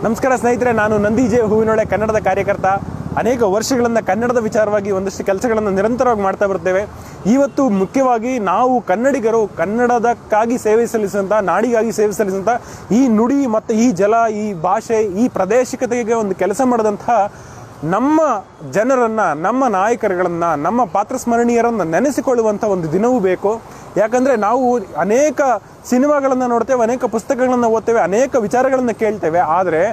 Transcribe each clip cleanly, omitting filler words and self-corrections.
ನಮಸ್ಕಾರ ಸ್ನೇಹಿತರೆ, ನಾನು ನಂದಿ ಜೆ ಹೂವಿನೊಳೆ ಕನ್ನಡದ ಕಾರ್ಯಕರ್ತ. ಅನೇಕ ವರ್ಷಗಳಿಂದ ಕನ್ನಡದ ವಿಚಾರವಾಗಿ ಒಂದಷ್ಟು ಕೆಲಸಗಳನ್ನು ನಿರಂತರವಾಗಿ ಮಾಡ್ತಾ ಬರ್ತೇವೆ. ಇವತ್ತು ಮುಖ್ಯವಾಗಿ ನಾವು ಕನ್ನಡಿಗರು ಕನ್ನಡದಕ್ಕಾಗಿ ಸೇವೆ ಸಲ್ಲಿಸುವಂಥ, ನಾಡಿಗಾಗಿ ಸೇವೆ ಸಲ್ಲಿಸುವಂಥ ಈ ನುಡಿ ಮತ್ತು ಈ ಜಲ, ಈ ಭಾಷೆ, ಈ ಪ್ರಾದೇಶಿಕತೆಗೆ ಒಂದು ಕೆಲಸ ಮಾಡಿದಂಥ ನಮ್ಮ ಜನರನ್ನು, ನಮ್ಮ ನಾಯಕರುಗಳನ್ನು, ನಮ್ಮ ಪಾತ್ರಸ್ಮರಣೀಯರನ್ನು ನೆನೆಸಿಕೊಳ್ಳುವಂಥ ಒಂದು ದಿನವೂ ಬೇಕು. ಯಾಕಂದರೆ ನಾವು ಅನೇಕ ಸಿನಿಮಾಗಳನ್ನು ನೋಡ್ತೇವೆ, ಅನೇಕ ಪುಸ್ತಕಗಳನ್ನು ಓದ್ತೇವೆ, ಅನೇಕ ವಿಚಾರಗಳನ್ನು ಕೇಳ್ತೇವೆ. ಆದರೆ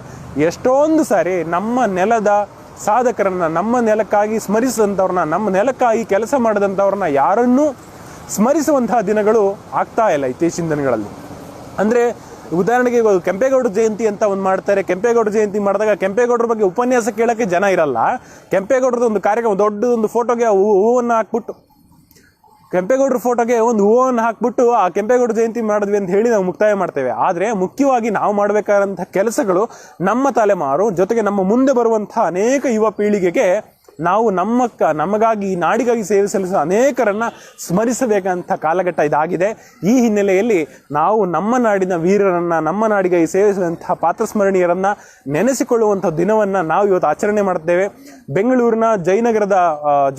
ಎಷ್ಟೊಂದು ಸಾರಿ ನಮ್ಮ ನೆಲದ ಸಾಧಕರನ್ನು, ನಮ್ಮ ನೆಲಕ್ಕಾಗಿ ಸ್ಮರಿಸಿದಂಥವ್ರನ್ನ, ನಮ್ಮ ನೆಲಕ್ಕಾಗಿ ಕೆಲಸ ಮಾಡಿದಂಥವ್ರನ್ನ ಯಾರನ್ನೂ ಸ್ಮರಿಸುವಂತಹ ದಿನಗಳು ಆಗ್ತಾ ಇಲ್ಲ ಇತ್ತೀಚಿನ ದಿನಗಳಲ್ಲಿ. ಅಂದರೆ ಉದಾಹರಣೆಗೆ ಕೆಂಪೇಗೌಡರ ಜಯಂತಿ ಅಂತ ಒಂದು ಮಾಡ್ತಾರೆ. ಕೆಂಪೇಗೌಡರ ಜಯಂತಿ ಮಾಡಿದಾಗ ಕೆಂಪೇಗೌಡರ ಬಗ್ಗೆ ಉಪನ್ಯಾಸ ಕೇಳೋಕ್ಕೆ ಜನ ಇರಲ್ಲ. ಕೆಂಪೇಗೌಡರದ ಒಂದು ಕಾರ್ಯಕ್ರಮ, ದೊಡ್ಡದೊಂದು ಫೋಟೋಗೆ ಹೂವನ್ನು ಹಾಕ್ಬಿಟ್ಟು, ಕೆಂಪೇಗೌಡರ ಫೋಟೋಗೆ ಒಂದು ಹೂವನ್ನು ಹಾಕ್ಬಿಟ್ಟು ಆ ಕೆಂಪೇಗೌಡ ಜಯಂತಿ ಮಾಡಿದ್ವಿ ಅಂತ ಹೇಳಿ ನಾವು ಮುಕ್ತಾಯ ಮಾಡ್ತೇವೆ. ಆದರೆ ಮುಖ್ಯವಾಗಿ ನಾವು ಮಾಡಬೇಕಾದಂಥ ಕೆಲಸಗಳು ನಮ್ಮ ತಲೆಮಾರು ಜೊತೆಗೆ ನಮ್ಮ ಮುಂದೆ ಬರುವಂಥ ಅನೇಕ ಯುವ ಪೀಳಿಗೆಗೆ ನಾವು ನಮಗಾಗಿ, ನಾಡಿಗಾಗಿ ಸೇವೆ ಸಲ್ಲಿಸುವ ಅನೇಕರನ್ನು ಸ್ಮರಿಸಬೇಕಂತ ಕಾಲಘಟ್ಟ ಇದಾಗಿದೆ. ಈ ಹಿನ್ನೆಲೆಯಲ್ಲಿ ನಾವು ನಮ್ಮ ನಾಡಿನ ವೀರರನ್ನು, ನಮ್ಮ ನಾಡಿಗಾಗಿ ಸೇವಿಸುವಂತಹ ಪಾತ್ರಸ್ಮರಣೀಯರನ್ನು ನೆನೆಸಿಕೊಳ್ಳುವಂಥ ದಿನವನ್ನು ನಾವು ಇವತ್ತು ಆಚರಣೆ ಮಾಡುತ್ತೇವೆ. ಬೆಂಗಳೂರಿನ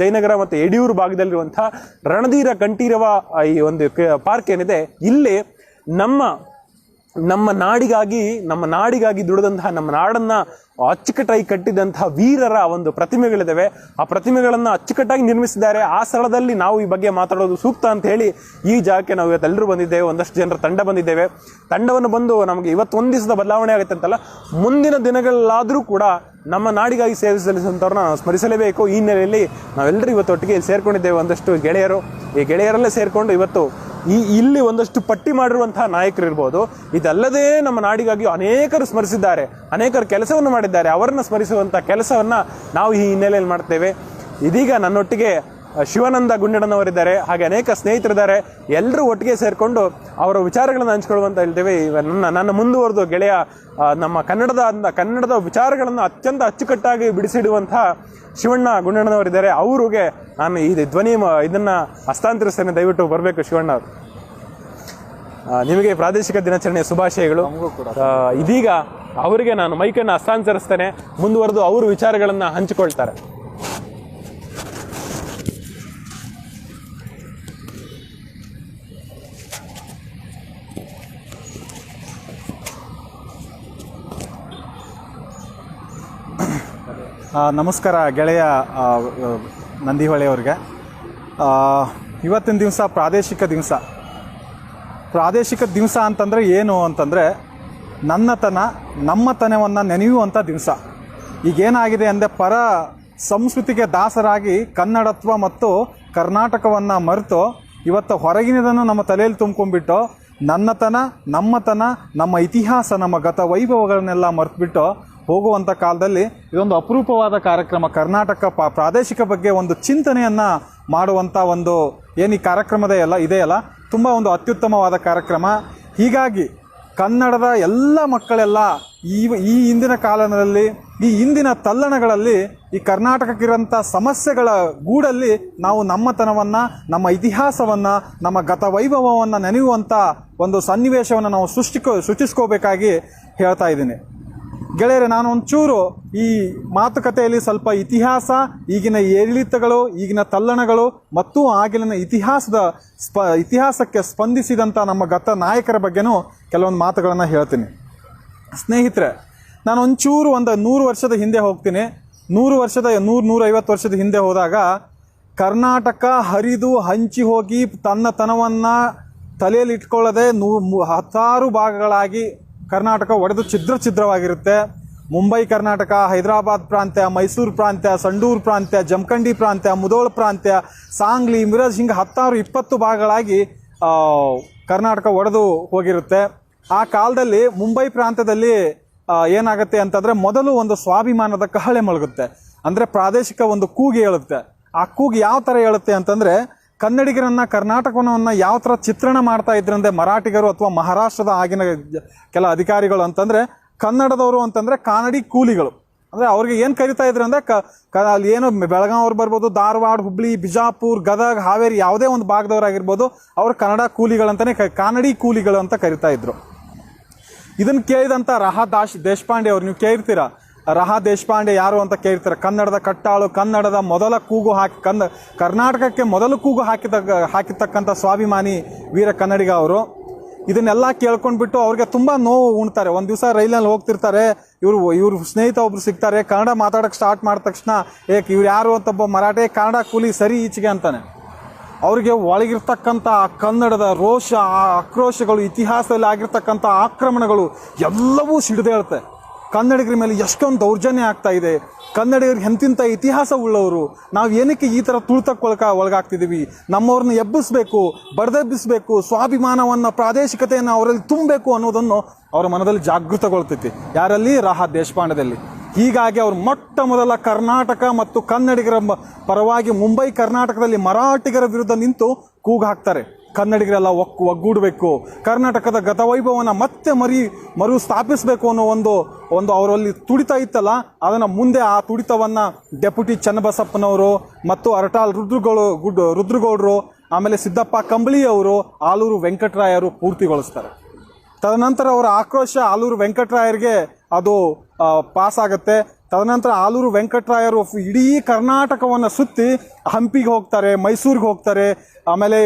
ಜಯನಗರ ಮತ್ತು ಯಡಿಯೂರು ಭಾಗದಲ್ಲಿರುವಂಥ ರಣಧೀರ ಕಂಠೀರವ ಈ ಒಂದು ಪಾರ್ಕ್ ಏನಿದೆ, ಇಲ್ಲಿ ನಮ್ಮ ನಾಡಿಗಾಗಿ ದುಡಿದಂತಹ, ನಮ್ಮ ನಾಡನ್ನು ಅಚ್ಚುಕಟ್ಟಾಗಿ ಕಟ್ಟಿದಂತಹ ವೀರರ ಒಂದು ಪ್ರತಿಮೆಗಳಿದ್ದಾವೆ. ಆ ಪ್ರತಿಮೆಗಳನ್ನು ಅಚ್ಚುಕಟ್ಟಾಗಿ ನಿರ್ಮಿಸಿದ್ದಾರೆ. ಆ ಸ್ಥಳದಲ್ಲಿ ನಾವು ಈ ಬಗ್ಗೆ ಮಾತಾಡೋದು ಸೂಕ್ತ ಅಂತ ಹೇಳಿ ಈ ಜಾಗಕ್ಕೆ ನಾವು ಇವತ್ತೆಲ್ಲರೂ ಬಂದಿದ್ದೇವೆ. ಒಂದಷ್ಟು ಜನರ ತಂಡ ಬಂದಿದ್ದೇವೆ. ತಂಡವನ್ನು ಬಂದು ನಮಗೆ ಇವತ್ತು ಒಂದು ದಿವಸದ ಬದಲಾವಣೆ ಆಗುತ್ತೆ ಅಂತಲ್ಲ, ಮುಂದಿನ ದಿನಗಳಲ್ಲಾದರೂ ಕೂಡ ನಮ್ಮ ನಾಡಿಗಾಗಿ ಸೇವೆ ಸಲ್ಲಿಸುವಂಥವ್ರನ್ನ ನಾವು ಸ್ಮರಿಸಲೇಬೇಕು. ಈ ಹಿನ್ನೆಲೆಯಲ್ಲಿ ನಾವೆಲ್ಲರೂ ಇವತ್ತು ಒಟ್ಟಿಗೆ ಸೇರ್ಕೊಂಡಿದ್ದೇವೆ. ಒಂದಷ್ಟು ಗೆಳೆಯರು, ಈ ಗೆಳೆಯರಲ್ಲೇ ಸೇರಿಕೊಂಡು ಇವತ್ತು ಇಲ್ಲಿ ಒಂದಷ್ಟು ಪಟ್ಟಿ ಮಾಡಿರುವಂತಹ ನಾಯಕರು ಇರ್ಬೋದು. ಇದಲ್ಲದೆ ನಮ್ಮ ನಾಡಿಗಾಗಿ ಅನೇಕರು ಸ್ಮರಿಸಿದ್ದಾರೆ, ಅನೇಕರು ಕೆಲಸವನ್ನು ಮಾಡಿದ್ದಾರೆ. ಅವರನ್ನು ಸ್ಮರಿಸುವಂಥ ಕೆಲಸವನ್ನು ನಾವು ಈ ಹಿನ್ನೆಲೆಯಲ್ಲಿ ಮಾಡ್ತೇವೆ. ಇದೀಗ ನನ್ನೊಟ್ಟಿಗೆ ಶಿವಾನಂದ ಗುಂಡಣ್ಣನವರಿದ್ದಾರೆ, ಹಾಗೆ ಅನೇಕ ಸ್ನೇಹಿತರಿದ್ದಾರೆ. ಎಲ್ಲರೂ ಒಟ್ಟಿಗೆ ಸೇರಿಕೊಂಡು ಅವರ ವಿಚಾರಗಳನ್ನು ಹಂಚ್ಕೊಳ್ಳುವಂತ ಹೇಳ್ತೇವೆ. ನನ್ನ ಮುಂದುವರೆದು ಗೆಳೆಯ ನಮ್ಮ ಕನ್ನಡದ ವಿಚಾರಗಳನ್ನು ಅತ್ಯಂತ ಅಚ್ಚುಕಟ್ಟಾಗಿ ಬಿಡಿಸಿಡುವಂಥ ಶಿವಣ್ಣ ಗುಂಡಣ್ಣನವರಿದ್ದಾರೆ. ಅವರಿಗೆ ನಾನು ಈ ಇದನ್ನು ಹಸ್ತಾಂತರಿಸ್ತೇನೆ. ದಯವಿಟ್ಟು ಬರಬೇಕು ಶಿವಣ್ಣ ಅವರು. ನಿಮಗೆ ಪ್ರಾದೇಶಿಕ ದಿನಾಚರಣೆಯ ಶುಭಾಶಯಗಳು. ಇದೀಗ ಅವರಿಗೆ ನಾನು ಮೈಕನ್ನು ಹಸ್ತಾಂತರಿಸ್ತೇನೆ. ಮುಂದುವರೆದು ಅವರು ವಿಚಾರಗಳನ್ನು ಹಂಚಿಕೊಳ್ತಾರೆ. ನಮಸ್ಕಾರ ಗೆಳೆಯ ನಂದಿಹೊಳೆಯವ್ರಿಗೆ. ಇವತ್ತಿನ ದಿವಸ ಪ್ರಾದೇಶಿಕ ದಿವಸ ಅಂತಂದರೆ ಏನು ಅಂತಂದರೆ ನಮ್ಮತನವನ್ನು ನೆನೆಯುವಂಥ ದಿವಸ. ಈಗೇನಾಗಿದೆ ಅಂದರೆ ಪರ ಸಂಸ್ಕೃತಿಗೆ ದಾಸರಾಗಿ ಕನ್ನಡತ್ವ ಮತ್ತು ಕರ್ನಾಟಕವನ್ನು ಮರೆತು ಇವತ್ತು ಹೊರಗಿನದನ್ನು ನಮ್ಮ ತಲೆಯಲ್ಲಿ ತುಂಬ್ಕೊಂಡ್ಬಿಟ್ಟು ನಮ್ಮತನ, ನಮ್ಮ ಇತಿಹಾಸ, ನಮ್ಮ ಗತ ವೈಭವಗಳನ್ನೆಲ್ಲ ಮರೆತುಬಿಟ್ಟು ಹೋಗುವಂಥ ಕಾಲದಲ್ಲಿ ಇದೊಂದು ಅಪರೂಪವಾದ ಕಾರ್ಯಕ್ರಮ. ಕರ್ನಾಟಕ ಪ್ರಾದೇಶಿಕ ಬಗ್ಗೆ ಒಂದು ಚಿಂತನೆಯನ್ನು ಮಾಡುವಂಥ ಒಂದು ಏನು ಈ ಕಾರ್ಯಕ್ರಮದ ಇದೆಯಲ್ಲ, ತುಂಬ ಒಂದು ಅತ್ಯುತ್ತಮವಾದ ಕಾರ್ಯಕ್ರಮ. ಹೀಗಾಗಿ ಕನ್ನಡದ ಎಲ್ಲ ಮಕ್ಕಳೆಲ್ಲ ಈ ಇಂದಿನ ಕಾಲದಲ್ಲಿ, ಈ ಇಂದಿನ ತಲ್ಲಣಗಳಲ್ಲಿ, ಈ ಕರ್ನಾಟಕಕ್ಕಿರೋಂಥ ಸಮಸ್ಯೆಗಳ ಗೂಡಲ್ಲಿ ನಾವು ನಮ್ಮತನವನ್ನು, ನಮ್ಮ ಇತಿಹಾಸವನ್ನು, ನಮ್ಮ ಗತ ವೈಭವವನ್ನು ನೆನೆಯುವಂಥ ಒಂದು ಸನ್ನಿವೇಶವನ್ನು ನಾವು ಸೃಷ್ಟಿಸ್ಕೋಬೇಕಾಗಿ ಹೇಳ್ತಾ ಇದ್ದೀನಿ. ಗೆಳೆಯರೆ, ನಾನು ಒಂಚೂರು ಈ ಮಾತುಕತೆಯಲ್ಲಿ ಸ್ವಲ್ಪ ಇತಿಹಾಸ, ಈಗಿನ ಏರಿಳಿತಗಳು, ಈಗಿನ ತಲ್ಲಣಗಳು ಮತ್ತು ಆಗಿನ ಇತಿಹಾಸಕ್ಕೆ ಸ್ಪಂದಿಸಿದಂಥ ನಮ್ಮ ಗತ ನಾಯಕರ ಬಗ್ಗೆನೂ ಕೆಲವೊಂದು ಮಾತುಗಳನ್ನು ಹೇಳ್ತೀನಿ. ಸ್ನೇಹಿತರೆ, ನಾನು ಒಂಚೂರು 100 ವರ್ಷದ ಹಿಂದೆ ಹೋಗ್ತೀನಿ. 150 ವರ್ಷದ ಹಿಂದೆ ಹೋದಾಗ ಕರ್ನಾಟಕ ಹರಿದು ಹಂಚಿ ಹೋಗಿ ತನ್ನತನವನ್ನು ತಲೆಯಲ್ಲಿ ಇಟ್ಕೊಳ್ಳದೆ 10 ಭಾಗಗಳಾಗಿ ಕರ್ನಾಟಕ ಒಡೆದು ಛಿದ್ರವಾಗಿರುತ್ತೆ. ಮುಂಬೈ ಕರ್ನಾಟಕ, ಹೈದರಾಬಾದ್ ಪ್ರಾಂತ್ಯ, ಮೈಸೂರು ಪ್ರಾಂತ್ಯ, ಸಂಡೂರು ಪ್ರಾಂತ್ಯ, ಜಮಖಂಡಿ ಪ್ರಾಂತ್ಯ, ಮುಧೋಳ ಪ್ರಾಂತ್ಯ, ಸಾಂಗ್ಲಿ, ಮಿರಜ್, ಹಿಂಗೆ 10-20 ಭಾಗಗಳಾಗಿ ಕರ್ನಾಟಕ ಒಡೆದು ಹೋಗಿರುತ್ತೆ. ಆ ಕಾಲದಲ್ಲಿ ಮುಂಬೈ ಪ್ರಾಂತ್ಯದಲ್ಲಿ ಏನಾಗುತ್ತೆ ಅಂತಂದರೆ, ಮೊದಲು ಒಂದು ಸ್ವಾಭಿಮಾನದ ಕಹಳೆ ಮೊಳಗುತ್ತೆ. ಅಂದರೆ ಪ್ರಾದೇಶಿಕ ಒಂದು ಕೂಗಿ ಹೇಳುತ್ತೆ. ಆ ಕೂಗಿ ಯಾವ ಥರ ಹೇಳುತ್ತೆ ಅಂತಂದರೆ, ಕನ್ನಡಿಗರನ್ನು, ಕರ್ನಾಟಕವನ್ನು ಯಾವ ಥರ ಚಿತ್ರಣ ಮಾಡ್ತಾ ಇದ್ರಂದರೆ ಮರಾಠಿಗರು ಅಥವಾ ಮಹಾರಾಷ್ಟ್ರದ ಆಗಿನ ಕೆಲ ಅಧಿಕಾರಿಗಳು ಅಂತಂದರೆ, ಕನ್ನಡದವರು ಅಂತಂದರೆ ಕಾನಡಿ ಕೂಲಿಗಳು. ಅಂದರೆ ಅವ್ರಿಗೆ ಏನು ಕರಿತಾ ಇದ್ರು ಅಂದರೆ ಅಲ್ಲಿ ಏನು ಬೆಳಗಾವಿ ಬರ್ಬೋದು, ಧಾರವಾಡ, ಹುಬ್ಳಿ, ಬಿಜಾಪುರ್, ಗದಗ, ಹಾವೇರಿ ಯಾವುದೇ ಒಂದು ಭಾಗದವರಾಗಿರ್ಬೋದು, ಅವರು ಕನ್ನಡ ಕೂಲಿಗಳಂತಲೇ ಕಾನಡಿ ಕೂಲಿಗಳು ಅಂತ ಕರಿತಾ ಇದ್ರು. ಇದನ್ನು ಕೇಳಿದಂಥ ದೇಶಪಾಂಡೆ ಅವ್ರು, ನೀವು ಕೇಳಿರ್ತೀರ ರಹಾ ದೇಶಪಾಂಡೆ ಯಾರು ಅಂತ ಕೇಳಿರ್ತೀರ. ಕನ್ನಡದ ಕಟ್ಟಾಳು, ಕನ್ನಡದ ಮೊದಲ ಕೂಗು ಕರ್ನಾಟಕಕ್ಕೆ ಮೊದಲು ಕೂಗು ಹಾಕಿರ್ತಕ್ಕಂಥ ಸ್ವಾಭಿಮಾನಿ ವೀರ ಕನ್ನಡಿಗ ಅವರು. ಇದನ್ನೆಲ್ಲ ಕೇಳ್ಕೊಂಡ್ಬಿಟ್ಟು ಅವ್ರಿಗೆ ತುಂಬ ನೋವು ಉಣ್ತಾರೆ. ಒಂದು ದಿವಸ ರೈಲಲ್ಲಿ ಹೋಗ್ತಿರ್ತಾರೆ, ಇವ್ರು ಸ್ನೇಹಿತ ಒಬ್ರು ಸಿಗ್ತಾರೆ, ಕನ್ನಡ ಮಾತಾಡೋಕ್ಕೆ ಸ್ಟಾರ್ಟ್ ಮಾಡಿದ ತಕ್ಷಣ ಇವ್ರು ಯಾರು ಅಂತ ಒಬ್ಬ ಮರಾಠಿ, ಕನ್ನಡ ಕೂಲಿ ಸರಿ ಈಚೆಗೆ ಅಂತಾನೆ. ಅವ್ರಿಗೆ ಒಳಗಿರ್ತಕ್ಕಂಥ ಆ ಕನ್ನಡದ ರೋಷ, ಆ ಆಕ್ರೋಶಗಳು, ಇತಿಹಾಸದಲ್ಲಿ ಆಗಿರ್ತಕ್ಕಂಥ ಆಕ್ರಮಣಗಳು ಎಲ್ಲವೂ ಸಿಡಿದೇಳುತ್ತೆ. ಕನ್ನಡಿಗರ ಮೇಲೆ ಎಷ್ಟೊಂದು ದೌರ್ಜನ್ಯ ಆಗ್ತಾ ಇದೆ, ಕನ್ನಡಿಗರಿಗೆ ಎಂತಿಂಥ ಇತಿಹಾಸ ಉಳ್ಳವರು, ನಾವು ಏನಕ್ಕೆ ಈ ಥರ ತುಳಿತಕ್ಕೆ ಒಳಗಾಗ್ತಿದ್ದೀವಿ, ನಮ್ಮವ್ರನ್ನ ಎಬ್ಬಿಸಬೇಕು, ಬಡ್ದೆಬ್ಬಿಸಬೇಕು, ಸ್ವಾಭಿಮಾನವನ್ನು, ಪ್ರಾದೇಶಿಕತೆಯನ್ನು ಅವರಲ್ಲಿ ತುಂಬಬೇಕು ಅನ್ನೋದನ್ನು ಅವರ ಮನದಲ್ಲಿ ಜಾಗೃತಗೊಳ್ತೈತಿ. ಯಾರಲ್ಲಿ? ರಹಾ ದೇಶಪಾಂಡೆದಲ್ಲಿ. ಹೀಗಾಗಿ ಅವರು ಮೊಟ್ಟ ಮೊದಲ ಕರ್ನಾಟಕ ಮತ್ತು ಕನ್ನಡಿಗರ ಪರವಾಗಿ ಮುಂಬೈ ಕರ್ನಾಟಕದಲ್ಲಿ ಮರಾಠಿಗರ ವಿರುದ್ಧ ನಿಂತು ಕೂಗು ಹಾಕ್ತಾರೆ. ಕನ್ನಡಿಗರೆಲ್ಲ ಒಗ್ಗೂಡಬೇಕು, ಕರ್ನಾಟಕದ ಗತವೈಭವವನ್ನು ಮತ್ತೆ ಮರು ಸ್ಥಾಪಿಸಬೇಕು ಅನ್ನೋ ಒಂದು ಅವರಲ್ಲಿ ತುಡಿತ ಇತ್ತಲ್ಲ, ಅದನ್ನು ಮುಂದೆ ಆ ತುಡಿತವನ್ನು ಡೆಪ್ಯೂಟಿ ಚನ್ನಬಸಪ್ಪನವರು ಮತ್ತು ಅರಟಾಳ್ ರುದ್ರಗೌಡರು, ಆಮೇಲೆ ಸಿದ್ದಪ್ಪ ಕಂಬಳಿ ಅವರು, ಆಲೂರು ವೆಂಕಟರಾಯರು ಪೂರ್ತಿಗೊಳಿಸ್ತಾರೆ. ತದನಂತರ ಅವರ ಆಕ್ರೋಶ ಆಲೂರು ವೆಂಕಟರಾಯರಿಗೆ ಅದು ಪಾಸ್ ಆಗುತ್ತೆ. ತದನಂತರ ಆಲೂರು ವೆಂಕಟರಾಯರು ಇಡೀ ಕರ್ನಾಟಕವನ್ನು ಸುತ್ತಿ ಹಂಪಿಗೆ ಹೋಗ್ತಾರೆ, ಮೈಸೂರಿಗೆ ಹೋಗ್ತಾರೆ, ಆಮೇಲೆ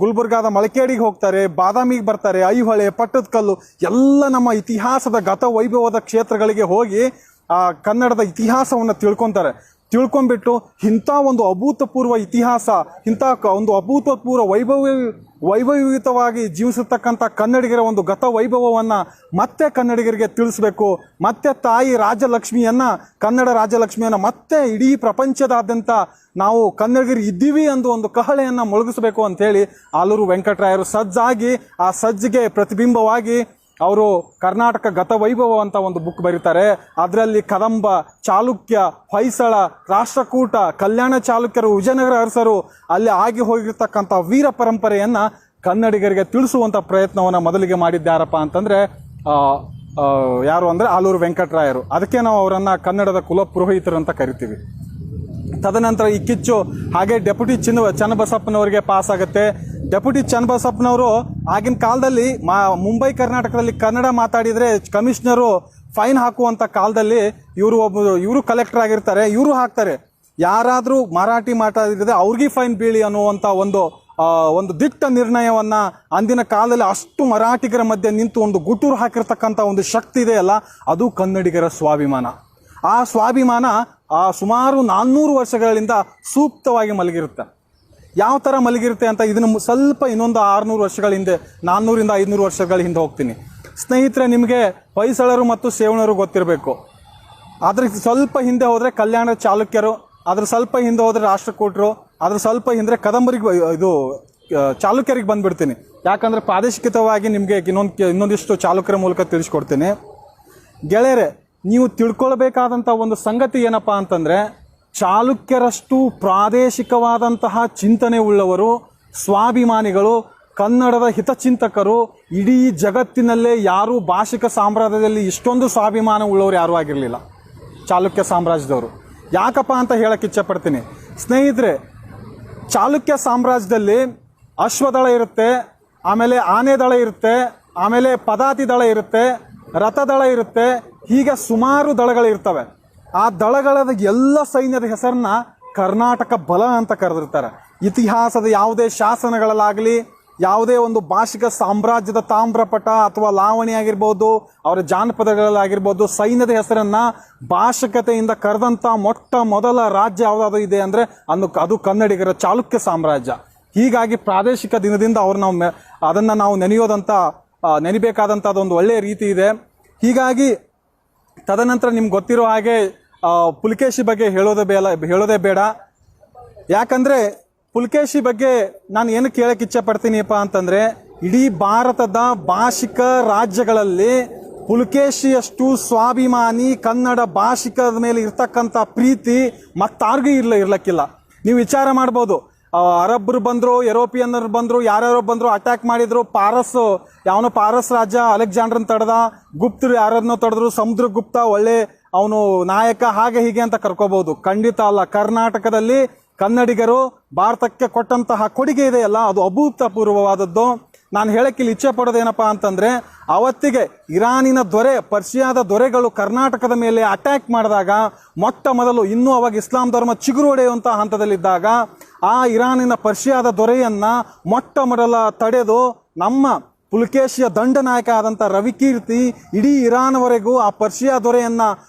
ಗುಲ್ಬರ್ಗಾದ ಮಳಕೇಡಿಗೆ ಹೋಗ್ತಾರೆ, ಬಾದಾಮಿಗೆ ಬರ್ತಾರೆ, ಐಹೊಳೆ, ಪಟ್ಟದಕಲ್ಲು, ಎಲ್ಲ ನಮ್ಮ ಇತಿಹಾಸದ ಗತ ವೈಭವದ ಕ್ಷೇತ್ರಗಳಿಗೆ ಹೋಗಿ ಆ ಕನ್ನಡದ ಇತಿಹಾಸವನ್ನು ತಿಳ್ಕೊಂಡ್ಬಿಟ್ಟು ಇಂಥ ಒಂದು ಅಭೂತಪೂರ್ವ ಇತಿಹಾಸ, ಇಂಥ ಒಂದು ಅಭೂತಪೂರ್ವ ವೈಭವಯುತವಾಗಿ ಜೀವಿಸತಕ್ಕಂಥ ಕನ್ನಡಿಗರ ಒಂದು ಗತ ವೈಭವವನ್ನು ಮತ್ತೆ ಕನ್ನಡಿಗರಿಗೆ ತಿಳಿಸ್ಬೇಕು, ಮತ್ತೆ ತಾಯಿ ರಾಜಲಕ್ಷ್ಮಿಯನ್ನು, ಕನ್ನಡ ರಾಜಲಕ್ಷ್ಮಿಯನ್ನು ಮತ್ತೆ ಇಡೀ ಪ್ರಪಂಚದಾದ್ಯಂತ ನಾವು ಕನ್ನಡಿಗರು ಇದ್ದೀವಿ ಅಂದು ಒಂದು ಕಹಳೆಯನ್ನು ಮೊಳಗಿಸಬೇಕು ಅಂಥೇಳಿ ಆಲೂರು ವೆಂಕಟರಾಯರು ಸಜ್ಜಾಗಿ, ಆ ಸಜ್ಜಿಗೆ ಪ್ರತಿಬಿಂಬವಾಗಿ ಅವರು ಕರ್ನಾಟಕ ಗತವೈಭವ ಅಂತ ಒಂದು ಬುಕ್ ಬರೀತಾರೆ. ಅದರಲ್ಲಿ ಕದಂಬ, ಚಾಲುಕ್ಯ, ಹೊಯ್ಸಳ, ರಾಷ್ಟ್ರಕೂಟ, ಕಲ್ಯಾಣ ಚಾಲುಕ್ಯರು, ವಿಜಯನಗರ ಅರಸರು, ಅಲ್ಲಿ ಆಗಿ ಹೋಗಿರ್ತಕ್ಕಂಥ ವೀರ ಪರಂಪರೆಯನ್ನು ಕನ್ನಡಿಗರಿಗೆ ತಿಳಿಸುವಂಥ ಪ್ರಯತ್ನವನ್ನು ಮೊದಲಿಗೆ ಮಾಡಿದ್ದಾರಪ್ಪ ಅಂತಂದರೆ ಯಾರು ಅಂದರೆ ಆಲೂರು ವೆಂಕಟರಾಯರು. ಅದಕ್ಕೆ ನಾವು ಅವರನ್ನು ಕನ್ನಡದ ಕುಲಪುರೋಹಿತರು ಅಂತ ಕರಿತೀವಿ. ತದನಂತರ ಈ ಕಿಚ್ಚು ಹಾಗೆ ಡೆಪ್ಯೂಟಿ ಚನ್ನಬಸಪ್ಪನವರಿಗೆ ಪಾಸ್ ಆಗುತ್ತೆ. ಡೆಪ್ಯೂಟಿ ಚನ್ನಬಸಪ್ಪನವರು ಆಗಿನ ಕಾಲದಲ್ಲಿ ಮುಂಬೈ ಕರ್ನಾಟಕದಲ್ಲಿ ಕನ್ನಡ ಮಾತಾಡಿದರೆ ಕಮಿಷನರು ಫೈನ್ ಹಾಕುವಂಥ ಕಾಲದಲ್ಲಿ ಇವರು ಕಲೆಕ್ಟರ್ ಆಗಿರ್ತಾರೆ, ಇವರು ಹಾಕ್ತಾರೆ. ಯಾರಾದರೂ ಮರಾಠಿ ಮಾತಾಡಿದ್ರೆ ಅವ್ರಿಗೆ ಫೈನ್ ಬೀಳಿ ಅನ್ನುವಂಥ ಒಂದು ದಿಟ್ಟ ನಿರ್ಣಯವನ್ನು ಅಂದಿನ ಕಾಲದಲ್ಲಿ ಅಷ್ಟು ಮರಾಠಿಗರ ಮಧ್ಯೆ ನಿಂತು ಒಂದು ಗುಟೂರು ಹಾಕಿರ್ತಕ್ಕಂಥ ಒಂದು ಶಕ್ತಿ ಇದೆಯಲ್ಲ, ಅದು ಕನ್ನಡಿಗರ ಸ್ವಾಭಿಮಾನ. ಆ ಸ್ವಾಭಿಮಾನ ಸುಮಾರು 400 ವರ್ಷಗಳಿಂದ ಸೂಕ್ತವಾಗಿ ಮಲಗಿರುತ್ತೆ. ಯಾವ ಥರ ಮಲಗಿರುತ್ತೆ ಅಂತ ಇದನ್ನು ಸ್ವಲ್ಪ ಇನ್ನೊಂದು 600 ವರ್ಷಗಳ ಹಿಂದೆ, 400ರಿಂದ 500 ವರ್ಷಗಳ ಹಿಂದೆ ಹೋಗ್ತೀನಿ. ಸ್ನೇಹಿತರೆ, ನಿಮಗೆ ಹೊಯ್ಸಳರು ಮತ್ತು ಸೇವಣರು ಗೊತ್ತಿರಬೇಕು. ಅದ್ರ ಸ್ವಲ್ಪ ಹಿಂದೆ ಹೋದರೆ ಕಲ್ಯಾಣ ಚಾಲುಕ್ಯರು, ಅದ್ರ ಸ್ವಲ್ಪ ಹಿಂದೆ ಹೋದರೆ ರಾಷ್ಟ್ರಕೂಟರು, ಅದ್ರ ಸ್ವಲ್ಪ ಹಿಂದೆ ಚಾಲುಕ್ಯರಿಗೆ ಬಂದುಬಿಡ್ತೀನಿ. ಯಾಕಂದರೆ ಪ್ರಾದೇಶಿಕವಾಗಿ ನಿಮಗೆ ಇನ್ನೊಂದಿಷ್ಟು ಚಾಲುಕ್ಯರ ಮೂಲಕ ತಿಳಿಸ್ಕೊಡ್ತೀನಿ. ಗೆಳೆಯರೆ, ನೀವು ತಿಳ್ಕೊಳ್ಬೇಕಾದಂಥ ಒಂದು ಸಂಗತಿ ಏನಪ್ಪ ಅಂತಂದರೆ, ಚಾಲುಕ್ಯರಷ್ಟು ಪ್ರಾದೇಶಿಕವಾದಂತಹ ಚಿಂತನೆ ಉಳ್ಳವರು, ಸ್ವಾಭಿಮಾನಿಗಳು, ಕನ್ನಡದ ಹಿತಚಿಂತಕರು ಇಡೀ ಜಗತ್ತಿನಲ್ಲೇ ಯಾರೂ ಭಾಷಿಕ ಸಾಮ್ರಾಜ್ಯದಲ್ಲಿ ಇಷ್ಟೊಂದು ಸ್ವಾಭಿಮಾನ ಉಳ್ಳವರು ಯಾರೂ ಆಗಿರಲಿಲ್ಲ ಚಾಲುಕ್ಯ ಸಾಮ್ರಾಜ್ಯದವರು. ಯಾಕಪ್ಪ ಅಂತ ಹೇಳಕ್ಕೆ ಇಚ್ಛೆಪಡ್ತೀನಿ. ಸ್ನೇಹಿತರೆ, ಚಾಲುಕ್ಯ ಸಾಮ್ರಾಜ್ಯದಲ್ಲಿ ಅಶ್ವದಳ ಇರುತ್ತೆ, ಆಮೇಲೆ ಆನೆ ದಳ ಇರುತ್ತೆ, ಆಮೇಲೆ ಪದಾತಿ ದಳ ಇರುತ್ತೆ, ರಥದಳ ಇರುತ್ತೆ, ಹೀಗೆ ಸುಮಾರು ದಳಗಳಿರ್ತವೆ. ಆ ದಳಗಳ ಎಲ್ಲ ಸೈನ್ಯದ ಹೆಸರನ್ನ ಕರ್ನಾಟಕ ಬಲ ಅಂತ ಕರೆದಿರ್ತಾರೆ. ಇತಿಹಾಸದ ಯಾವುದೇ ಶಾಸನಗಳಲ್ಲಾಗಲಿ, ಯಾವುದೇ ಒಂದು ಭಾಷಿಕ ಸಾಮ್ರಾಜ್ಯದ ತಾಮ್ರಪಟ ಅಥವಾ ಲಾವಣಿ ಆಗಿರ್ಬೋದು, ಅವರ ಜಾನಪದಗಳಾಗಿರ್ಬೋದು, ಸೈನ್ಯದ ಹೆಸರನ್ನು ಭಾಷಿಕತೆಯಿಂದ ಕರೆದಂಥ ಮೊಟ್ಟ ಮೊದಲ ರಾಜ್ಯ ಯಾವುದಾದ್ರು ಇದೆ ಅಂದರೆ ಅದು ಕನ್ನಡಿಗರ ಚಾಲುಕ್ಯ ಸಾಮ್ರಾಜ್ಯ. ಹೀಗಾಗಿ ಪ್ರಾದೇಶಿಕ ದಿನದಿಂದ ಅದನ್ನು ನಾವು ನೆನಿಬೇಕಾದಂಥದ್ದು ಒಂದು ಒಳ್ಳೆಯ ರೀತಿ ಇದೆ. ಹೀಗಾಗಿ ತದನಂತರ ನಿಮ್ಗೆ ಗೊತ್ತಿರೋ ಹಾಗೆ ಪುಲಕೇಶಿ ಬಗ್ಗೆ ಹೇಳೋದೇ ಬೇಡ. ಯಾಕಂದರೆ ಪುಲಕೇಶಿ ಬಗ್ಗೆ ನಾನು ಏನು ಕೇಳಕ್ಕೆ ಇಚ್ಛೆಪಡ್ತೀನಿಪ್ಪ ಅಂತಂದರೆ, ಇಡೀ ಭಾರತದ ಭಾಷಿಕ ರಾಜ್ಯಗಳಲ್ಲಿ ಪುಲಕೇಶಿಯಷ್ಟು ಸ್ವಾಭಿಮಾನಿ ಕನ್ನಡ ಭಾಷಿಕದ ಮೇಲೆ ಇರ್ತಕ್ಕಂಥ ಪ್ರೀತಿ ಮತ್ತಾರಿಗೂ ಇರ್ಲಕ್ಕಿಲ್ಲ. ನೀವು ವಿಚಾರ ಮಾಡ್ಬೋದು, ಅರಬ್ಬರು ಬಂದರು, ಯುರೋಪಿಯನ್ನರು ಬಂದರು, ಯಾರ್ಯಾರೋ ಬಂದರು, ಅಟ್ಯಾಕ್ ಮಾಡಿದ್ರು, ಪಾರಸ್ ರಾಜ ಅಲೆಕ್ಸಾಂಡ್ರನ್ ತಡೆದ, ಗುಪ್ತರು ಯಾರನ್ನೋ ತಡೆದ್ರು, ಸಮುದ್ರಗುಪ್ತ ಒಳ್ಳೆ ಅವನು ನಾಯಕ, ಹಾಗೆ ಹೀಗೆ ಅಂತ ಕರ್ಕೋಬಹುದು. ಖಂಡಿತ ಅಲ್ಲ. ಕರ್ನಾಟಕದಲ್ಲಿ ಕನ್ನಡಿಗರು ಭಾರತಕ್ಕೆ ಕೊಟ್ಟಂತಹ ಕೊಡುಗೆ ಇದೆಯಲ್ಲ, ಅದು ಅಭೂತಪೂರ್ವವಾದದ್ದು. ನಾನು ಹೇಳಕ್ಕೆ ಇಲ್ಲಿ ಇಚ್ಛೆ ಪಡೋದೇನಪ್ಪ ಅಂತಂದ್ರೆ, ಅವತ್ತಿಗೆ ಇರಾನಿನ ದೊರೆ, ಪರ್ಷಿಯಾದ ದೊರೆಗಳು ಕರ್ನಾಟಕದ ಮೇಲೆ ಅಟ್ಯಾಕ್ ಮಾಡಿದಾಗ, ಮೊಟ್ಟ ಮೊದಲು ಇನ್ನೂ ಅವಾಗ ಇಸ್ಲಾಂ ಧರ್ಮ ಚಿಗುರು ಹೊಡೆಯುವಂತಹ ಹಂತದಲ್ಲಿದ್ದಾಗ, ಆ ಇರಾನಿನ ಪರ್ಷಿಯಾದ ದೊರೆಯನ್ನ ಮೊಟ್ಟ ಮೊದಲ ತಡೆದು ನಮ್ಮ ಪುಲಕೇಶಿಯ ದಂಡನಾಯಕ ಆದಂಥ ರವಿಕೀರ್ತಿ ಇಡೀ ಇರಾನ್ವರೆಗೂ ಆ ಪರ್ಷಿಯಾ ದೊರೆಯನ್ನ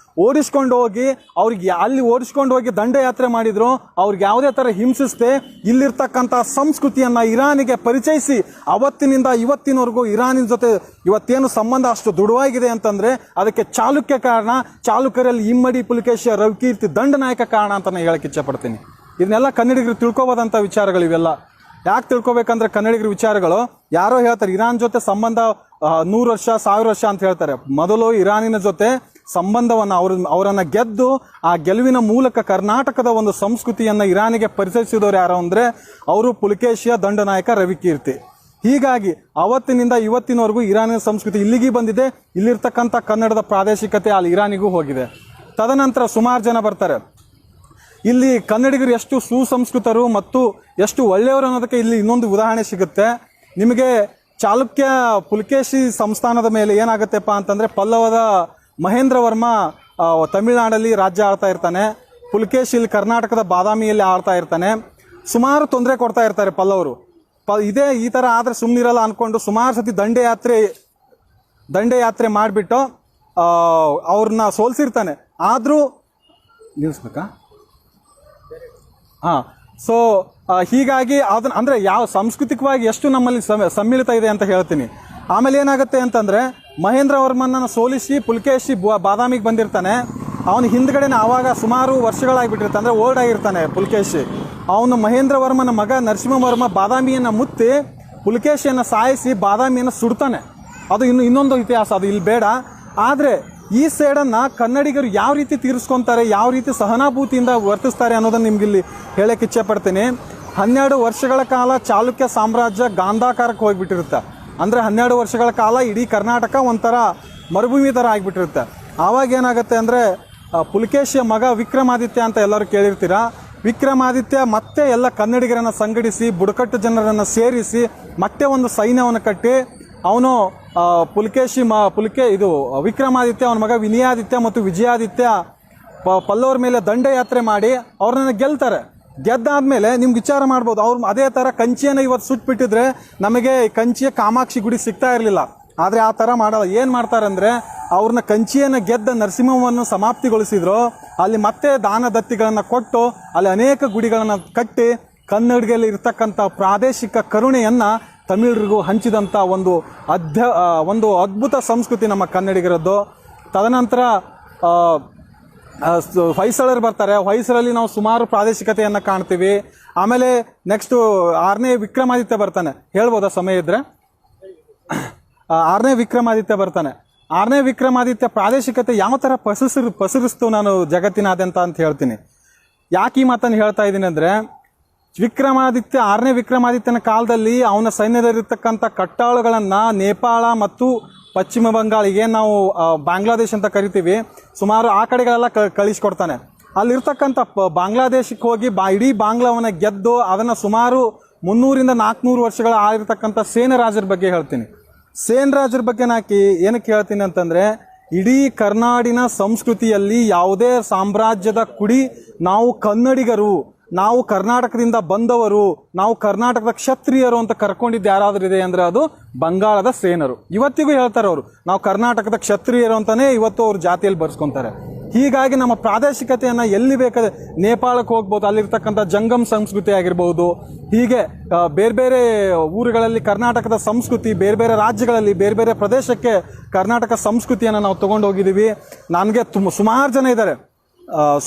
ಓಡಿಸ್ಕೊಂಡು ಹೋಗಿ ಅವ್ರಿಗೆ ಅಲ್ಲಿ ಓಡಿಸ್ಕೊಂಡು ಹೋಗಿ ದಂಡಯಾತ್ರೆ ಮಾಡಿದ್ರು. ಅವ್ರಿಗೆ ಯಾವುದೇ ಥರ ಹಿಂಸಿಸದೆ ಇಲ್ಲಿರ್ತಕ್ಕಂಥ ಸಂಸ್ಕೃತಿಯನ್ನು ಇರಾನಿಗೆ ಪರಿಚಯಿಸಿ ಅವತ್ತಿನಿಂದ ಇವತ್ತಿನವರೆಗೂ ಇರಾನಿನ ಜೊತೆ ಇವತ್ತೇನು ಸಂಬಂಧ ಅಷ್ಟು ದೃಢವಾಗಿದೆ ಅಂತಂದರೆ ಅದಕ್ಕೆ ಚಾಲುಕ್ಯ ಕಾರಣ. ಚಾಲುಕ್ಯರಲ್ಲಿ ಇಮ್ಮಡಿ ಪುಲಕೇಶಿಯ ರವಿಕೀರ್ತಿ ದಂಡನಾಯಕ ಕಾರಣ ಅಂತ ನಾನು ಹೇಳಕ್ಕೆ ಇಚ್ಛೆಪಡ್ತೀನಿ. ಇದನ್ನೆಲ್ಲ ಕನ್ನಡಿಗರು ತಿಳ್ಕೊಬೋದಂಥ ವಿಚಾರಗಳು ಇವೆಲ್ಲ. ಯಾಕೆ ತಿಳ್ಕೊಬೇಕಂದ್ರೆ ಕನ್ನಡಿಗರ ವಿಚಾರಗಳು ಯಾರೋ ಹೇಳ್ತಾರೆ ಇರಾನ್ ಜೊತೆ ಸಂಬಂಧ 100 ವರ್ಷ 1000 ವರ್ಷ ಅಂತ ಹೇಳ್ತಾರೆ. ಮೊದಲು ಇರಾನಿನ ಜೊತೆ ಸಂಬಂಧವನ್ನು ಅವರನ್ನು ಗೆದ್ದು ಆ ಗೆಲುವಿನ ಮೂಲಕ ಕರ್ನಾಟಕದ ಒಂದು ಸಂಸ್ಕೃತಿಯನ್ನು ಇರಾನಿಗೆ ಪರಿಚಯಿಸಿದವರು ಯಾರು ಅಂದರೆ ಅವರು ಪುಲಕೇಶಿಯ ದಂಡನಾಯಕ ರವಿಕೀರ್ತಿ. ಹೀಗಾಗಿ ಅವತ್ತಿನಿಂದ ಇವತ್ತಿನವರೆಗೂ ಇರಾನಿನ ಸಂಸ್ಕೃತಿ ಇಲ್ಲಿಗೆ ಬಂದಿದೆ. ಇಲ್ಲಿರ್ತಕ್ಕಂಥ ಕನ್ನಡದ ಪ್ರಾದೇಶಿಕತೆ ಅಲ್ಲಿ ಇರಾನಿಗೂ ಹೋಗಿದೆ. ತದನಂತರ ಸುಮಾರು ಜನ ಬರ್ತಾರೆ. ಇಲ್ಲಿ ಕನ್ನಡಿಗರು ಎಷ್ಟು ಸುಸಂಸ್ಕೃತರು ಮತ್ತು ಎಷ್ಟು ಒಳ್ಳೆಯವರು ಅನ್ನೋದಕ್ಕೆ ಇಲ್ಲಿ ಇನ್ನೊಂದು ಉದಾಹರಣೆ ಸಿಗುತ್ತೆ ನಿಮಗೆ. ಚಾಲುಕ್ಯ ಪುಲಕೇಶಿ ಸಂಸ್ಥಾನದ ಮೇಲೆ ಏನಾಗುತ್ತೆಪ್ಪ ಅಂತಂದರೆ, ಪಲ್ಲವದ ಮಹೇಂದ್ರ ವರ್ಮ ತಮಿಳುನಾಡಲ್ಲಿ ರಾಜ್ಯ ಆಳ್ತಾ ಇರ್ತಾನೆ. ಪುಲಕೇಶಿ ಇಲ್ಲಿ ಕರ್ನಾಟಕದ ಬಾದಾಮಿಯಲ್ಲಿ ಆಳ್ತಾ ಇರ್ತಾನೆ. ಸುಮಾರು ತೊಂದರೆ ಕೊಡ್ತಾ ಇರ್ತಾರೆ ಪಲ್ಲವರು. ಈ ಥರ ಆದರೆ ಸುಮ್ಮನಿರಲ್ಲ ಅಂದ್ಕೊಂಡು ಸುಮಾರು ಸತಿ ದಂಡಯಾತ್ರೆ ಮಾಡಿಬಿಟ್ಟು ಅವ್ರನ್ನ ಸೋಲ್ಸಿರ್ತಾನೆ. ಆದರೂ ನಿಲ್ಲಿಸ್ಬೇಕಾ? ಸೊ ಹೀಗಾಗಿ ಅದನ್ನ ಅಂದರೆ ಯಾವ ಸಾಂಸ್ಕೃತಿಕವಾಗಿ ಎಷ್ಟು ನಮ್ಮಲ್ಲಿ ಸಮ್ಮಿಳಿತ ಇದೆ ಅಂತ ಹೇಳ್ತೀನಿ. ಆಮೇಲೆ ಏನಾಗುತ್ತೆ ಅಂತಂದರೆ, ಮಹೇಂದ್ರ ವರ್ಮನನ್ನು ಸೋಲಿಸಿ ಪುಲಕೇಶಿ ಬಾದಾಮಿಗೆ ಬಂದಿರ್ತಾನೆ. ಅವನ ಹಿಂದ್ಗಡೆನೇ ಆವಾಗ ಸುಮಾರು ವರ್ಷಗಳಾಗಿಬಿಟ್ಟಿರ್ತಾನೆ, ಅಂದರೆ ಓಲ್ಡ್ ಆಗಿರ್ತಾನೆ ಪುಲಕೇಶಿ. ಅವನು ಮಹೇಂದ್ರ ವರ್ಮನ ಮಗ ನರಸಿಂಹವರ್ಮ ಬಾದಾಮಿಯನ್ನು ಮುತ್ತಿ ಪುಲಕೇಶಿಯನ್ನು ಸಾಯಿಸಿ ಬಾದಾಮಿಯನ್ನು ಸುಡ್ತಾನೆ. ಅದು ಇನ್ನೊಂದು ಇತಿಹಾಸ, ಅದು ಇಲ್ಲಿ ಬೇಡ. ಆದರೆ ಈ ಸೇಡನ್ನು ಕನ್ನಡಿಗರು ಯಾವ ರೀತಿ ತೀರಿಸ್ಕೊತಾರೆ, ಯಾವ ರೀತಿ ಸಹನಾಭೂತಿಯಿಂದ ವರ್ತಿಸ್ತಾರೆ ಅನ್ನೋದನ್ನು ನಿಮ್ಗಿಲ್ಲಿ ಹೇಳಕ್ಕೆ ಇಚ್ಛೆ ಪಡ್ತೀನಿ. 12 ವರ್ಷಗಳ ಕಾಲ ಚಾಲುಕ್ಯ ಸಾಮ್ರಾಜ್ಯ ಗಾಂಧಾಕಾರಕ್ಕೆ ಹೋಗಿಬಿಟ್ಟಿರುತ್ತೆ. ಅಂದರೆ 12 ವರ್ಷಗಳ ಕಾಲ ಇಡೀ ಕರ್ನಾಟಕ ಒಂಥರ ಮರುಭೂಮಿ ಥರ ಆಗಿಬಿಟ್ಟಿರುತ್ತೆ. ಆವಾಗ ಏನಾಗುತ್ತೆ ಅಂದರೆ, ಪುಲಕೇಶಿಯ ಮಗ ವಿಕ್ರಮಾದಿತ್ಯ ಅಂತ ಎಲ್ಲರೂ ಕೇಳಿರ್ತೀರ. ವಿಕ್ರಮಾದಿತ್ಯ ಮತ್ತೆ ಎಲ್ಲ ಕನ್ನಡಿಗರನ್ನು ಸಂಘಟಿಸಿ ಬುಡಕಟ್ಟು ಜನರನ್ನು ಸೇರಿಸಿ ಮತ್ತೆ ಒಂದು ಸೈನ್ಯವನ್ನು ಕಟ್ಟಿ ಅವನು ವಿಕ್ರಮಾದಿತ್ಯ, ಅವನ ಮಗ ವಿನಯಾದಿತ್ಯ ಮತ್ತು ವಿಜಯಾದಿತ್ಯ ಪಲ್ಲವರ ಮೇಲೆ ದಂಡಯಾತ್ರೆ ಮಾಡಿ ಅವ್ರನ್ನ ಗೆಲ್ತಾರೆ. ಗೆದ್ದಾದ್ಮೇಲೆ ನಿಮ್ಗೆ ವಿಚಾರ ಮಾಡ್ಬೋದು, ಅವ್ರು ಅದೇ ಥರ ಕಂಚಿಯನ್ನು ಇವತ್ತು ಸುಟ್ಬಿಟ್ಟಿದ್ರೆ ನಮಗೆ ಕಂಚಿಯ ಕಾಮಾಕ್ಷಿ ಗುಡಿ ಸಿಗ್ತಾ ಇರಲಿಲ್ಲ. ಆದರೆ ಆ ಥರ ಮಾಡಲ್ಲ. ಏನು ಮಾಡ್ತಾರೆ ಅಂದರೆ, ಅವ್ರನ್ನ ಕಂಚಿಯನ್ನು ಗೆದ್ದ ನರಸಿಂಹವನ್ನು ಸಮಾಪ್ತಿಗೊಳಿಸಿದ್ರು. ಅಲ್ಲಿ ಮತ್ತೆ ದಾನ ದತ್ತಿಗಳನ್ನು ಕೊಟ್ಟು ಅಲ್ಲಿ ಅನೇಕ ಗುಡಿಗಳನ್ನು ಕಟ್ಟಿ ಕನ್ನಡಿಗರಲ್ಲಿ ಇರ್ತಕ್ಕಂಥ ಪ್ರಾದೇಶಿಕ ಕರುಣೆಯನ್ನು ತಮಿಳರಿಗೂ ಹಂಚಿದಂಥ ಒಂದು ಅದ್ಭುತ ಸಂಸ್ಕೃತಿ ನಮ್ಮ ಕನ್ನಡಿಗರದ್ದು. ತದನಂತರ ಹೊಯ್ಸಳರು ಬರ್ತಾರೆ. ಹೊಯ್ಸಳಲ್ಲಿ ನಾವು ಸುಮಾರು ಪ್ರಾದೇಶಿಕತೆಯನ್ನು ಕಾಣ್ತೀವಿ. ಆಮೇಲೆ ನೆಕ್ಸ್ಟು 6ನೇ ವಿಕ್ರಮಾದಿತ್ಯ ಬರ್ತಾನೆ. ಹೇಳ್ಬೋದಾ ಸಮಯ ಇದ್ದರೆ? 6ನೇ ವಿಕ್ರಮಾದಿತ್ಯ ಬರ್ತಾನೆ. 6ನೇ ವಿಕ್ರಮಾದಿತ್ಯ ಪ್ರಾದೇಶಿಕತೆ ಯಾವ ಥರ ಪಸರಿಸ್ತು ನಾನು ಜಗತ್ತಿನಾದ್ಯಂತ ಅಂತ ಹೇಳ್ತೀನಿ. ಯಾಕೆ ಈ ಮಾತನ್ನು ಹೇಳ್ತಾ ಇದ್ದೀನಿ ಅಂದರೆ, 6ನೇ ವಿಕ್ರಮಾದಿತ್ಯನ ಕಾಲದಲ್ಲಿ ಅವನ ಸೈನ್ಯದಲ್ಲಿರ್ತಕ್ಕಂಥ ಕಟ್ಟಾಳುಗಳನ್ನು ನೇಪಾಳ ಮತ್ತು ಪಶ್ಚಿಮ ಬಂಗಾಳಿಗೆ, ನಾವು ಬಾಂಗ್ಲಾದೇಶ್ ಅಂತ ಕರಿತೀವಿ, ಸುಮಾರು ಆ ಕಡೆಗಳೆಲ್ಲ ಕಳಿಸ್ಕೊಡ್ತಾನೆ. ಅಲ್ಲಿರ್ತಕ್ಕಂಥ ಬಾಂಗ್ಲಾದೇಶಕ್ಕೆ ಹೋಗಿ ಇಡೀ ಬಾಂಗ್ಲಾವನ್ನು ಗೆದ್ದು ಅದನ್ನು ಸುಮಾರು 300ರಿಂದ 400 ವರ್ಷಗಳ ಆಗಿರ್ತಕ್ಕಂಥ ಸೇನರಾಜರ ಬಗ್ಗೆ ಹೇಳ್ತೀನಿ. ಸೇನರಾಜರ ಬಗ್ಗೆ ಏನಕ್ಕೆ ಹೇಳ್ತೀನಿ ಅಂತಂದರೆ, ಇಡೀ ಕರ್ನಾಡಿನ ಸಂಸ್ಕೃತಿಯಲ್ಲಿ ಯಾವುದೇ ಸಾಮ್ರಾಜ್ಯದ ಕುಡಿ ನಾವು ಕನ್ನಡಿಗರು, ನಾವು ಕರ್ನಾಟಕದಿಂದ ಬಂದವರು, ನಾವು ಕರ್ನಾಟಕದ ಕ್ಷತ್ರಿಯರು ಅಂತ ಕರ್ಕೊಂಡಿದ್ದು ಯಾರಾದರೂ ಇದೆ ಅಂದರೆ ಅದು ಬಂಗಾಳದ ಸೇನರು. ಇವತ್ತಿಗೂ ಹೇಳ್ತಾರೆ ಅವರು, ನಾವು ಕರ್ನಾಟಕದ ಕ್ಷತ್ರಿಯರು ಅಂತಲೇ ಇವತ್ತು ಅವ್ರ ಜಾತಿಯಲ್ಲಿ ಬರ್ಸ್ಕೊತಾರೆ. ಹೀಗಾಗಿ ನಮ್ಮ ಪ್ರಾದೇಶಿಕತೆಯನ್ನು ಎಲ್ಲಿ ಬೇಕಾದ್ರೆ ನೇಪಾಳಕ್ಕೆ ಹೋಗ್ಬೋದು, ಅಲ್ಲಿರ್ತಕ್ಕಂಥ ಜಂಗಮ್ ಸಂಸ್ಕೃತಿ ಆಗಿರ್ಬೋದು. ಹೀಗೆ ಬೇರೆ ಬೇರೆ ಊರುಗಳಲ್ಲಿ ಕರ್ನಾಟಕದ ಸಂಸ್ಕೃತಿ, ಬೇರೆ ಬೇರೆ ರಾಜ್ಯಗಳಲ್ಲಿ ಬೇರೆ ಬೇರೆ ಪ್ರದೇಶಕ್ಕೆ ಕರ್ನಾಟಕ ಸಂಸ್ಕೃತಿಯನ್ನು ನಾವು ತೊಗೊಂಡು ಹೋಗಿದ್ದೀವಿ. ನನಗೆ ಸುಮಾರು ಜನ ಇದ್ದಾರೆ,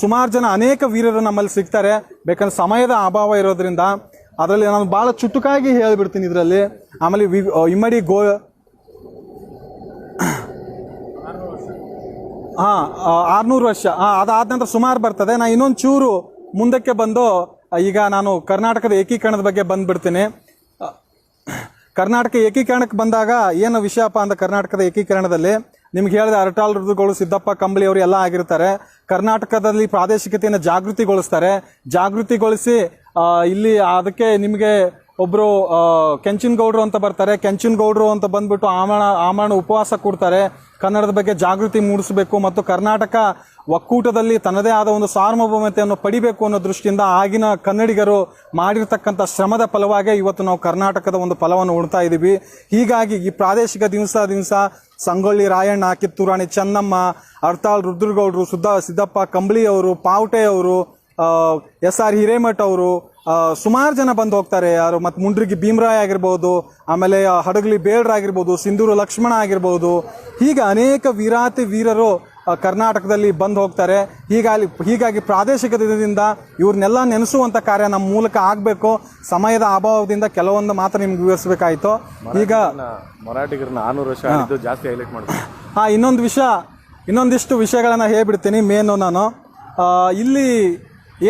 ಸುಮಾರು ಜನ ಅನೇಕ ವೀರರು ನಮ್ಮಲ್ಲಿ ಸಿಗ್ತಾರೆ. ಬೇಕಂದ್ರೆ ಸಮಯದ ಅಭಾವ ಇರೋದ್ರಿಂದ ಅದರಲ್ಲಿ ನಾನು ಭಾಳ ಚುಟುಕಾಗಿ ಹೇಳಿಬಿಡ್ತೀನಿ ಇದರಲ್ಲಿ. ಆಮೇಲೆ ಇಮ್ಮಡಿ 600 ವರ್ಷ ಅದಾದ ನಂತರ ಸುಮಾರು ಬರ್ತದೆ. ನಾನು ಇನ್ನೊಂದು ಚೂರು ಮುಂದಕ್ಕೆ ಬಂದು ಈಗ ನಾನು ಕರ್ನಾಟಕದ ಏಕೀಕರಣದ ಬಗ್ಗೆ ಬಂದುಬಿಡ್ತೀನಿ. ಕರ್ನಾಟಕ ಏಕೀಕರಣಕ್ಕೆ ಬಂದಾಗ ಏನು ವಿಷಯಪ್ಪ ಅಂತ, ಕರ್ನಾಟಕದ ಏಕೀಕರಣದಲ್ಲಿ ನಿಮ್ಗೆ ಹೇಳಿದ ಅರಟಾಳ್ ಋತುಗಳು, ಸಿದ್ದಪ್ಪ ಕಂಬಳಿ ಅವರು ಎಲ್ಲ ಆಗಿರ್ತಾರೆ. ಕರ್ನಾಟಕದಲ್ಲಿ ಪ್ರಾದೇಶಿಕತೆಯನ್ನು ಜಾಗೃತಿಗೊಳಿಸ್ತಾರೆ. ಜಾಗೃತಿಗೊಳಿಸಿ ಇಲ್ಲಿ ಅದಕ್ಕೆ ನಿಮಗೆ ಒಬ್ರು ಕೆಂಚನಗೌಡರು ಅಂತ ಬರ್ತಾರೆ. ಕೆಂಚನಗೌಡರು ಅಂತ ಬಂದ್ಬಿಟ್ಟು ಆಮರಣ ಉಪವಾಸ ಕೂಡ್ತಾರೆ. ಕನ್ನಡದ ಬಗ್ಗೆ ಜಾಗೃತಿ ಮೂಡಿಸಬೇಕು ಮತ್ತು ಕರ್ನಾಟಕ ಒಕ್ಕೂಟದಲ್ಲಿ ತನ್ನದೇ ಆದ ಒಂದು ಸಾರ್ವಭೌಮತೆಯನ್ನು ಪಡಿಬೇಕು ಅನ್ನೋ ದೃಷ್ಟಿಯಿಂದ ಆಗಿನ ಕನ್ನಡಿಗರು ಮಾಡಿರ್ತಕ್ಕಂಥ ಶ್ರಮದ ಫಲವಾಗಿ ಇವತ್ತು ನಾವು ಕರ್ನಾಟಕದ ಒಂದು ಫಲವನ್ನು ಉಣ್ತಾ ಇದ್ದೀವಿ. ಹೀಗಾಗಿ ಈ ಪ್ರಾದೇಶಿಕ ದಿವಸ ಸಂಗೊಳ್ಳಿ ರಾಯಣ್ಣ, ಕಿತ್ತೂರು ರಾಣಿ ಚೆನ್ನಮ್ಮ, ಅರ್ತಾಳ್ ರುದ್ರಗೌಡರು, ಸಿದ್ದಪ್ಪ ಕಂಬಳಿ ಅವರು, ಪಾವಟೆ ಅವರು, SR ಹಿರೇಮಠ್ ಅವರು, ಸುಮಾರು ಜನ ಬಂದು ಹೋಗ್ತಾರೆ. ಯಾರು ಮತ್ತು ಮುಂಡ್ರಿಗಿ ಭೀಮರಾಯ ಆಗಿರ್ಬೋದು, ಆಮೇಲೆ ಹಡಗಲಿ ಬೇಡ್ರಾಗಿರ್ಬೋದು, ಸಿಂಧೂರು ಲಕ್ಷ್ಮಣ ಆಗಿರ್ಬೋದು, ಹೀಗೆ ಅನೇಕ ವೀರಾತಿ ವೀರರು ಕರ್ನಾಟಕದಲ್ಲಿ ಬಂದು ಹೋಗ್ತಾರೆ. ಹೀಗಾಗಿ ಪ್ರಾದೇಶಿಕ ದಿನದಿಂದ ಇವ್ರನ್ನೆಲ್ಲ ನೆನೆಸುವಂಥ ಕಾರ್ಯ ನಮ್ಮ ಮೂಲಕ ಆಗಬೇಕು. ಸಮಯದ ಅಭಾವದಿಂದ ಕೆಲವೊಂದು ಮಾತ್ರ ನಿಮ್ಗೆ ವಿವರಿಸಬೇಕಾಯಿತು. ಈಗ ಮರಾಠಿಗರನ್ನ 600 ವರ್ಷ ಜಾಸ್ತಿ ಹೈಲೈಟ್ ಮಾಡ್ತೀನಿ. ಇನ್ನೊಂದಿಷ್ಟು ವಿಷಯಗಳನ್ನು ಹೇಳ್ಬಿಡ್ತೀನಿ. ಮೇನು ನಾನು ಇಲ್ಲಿ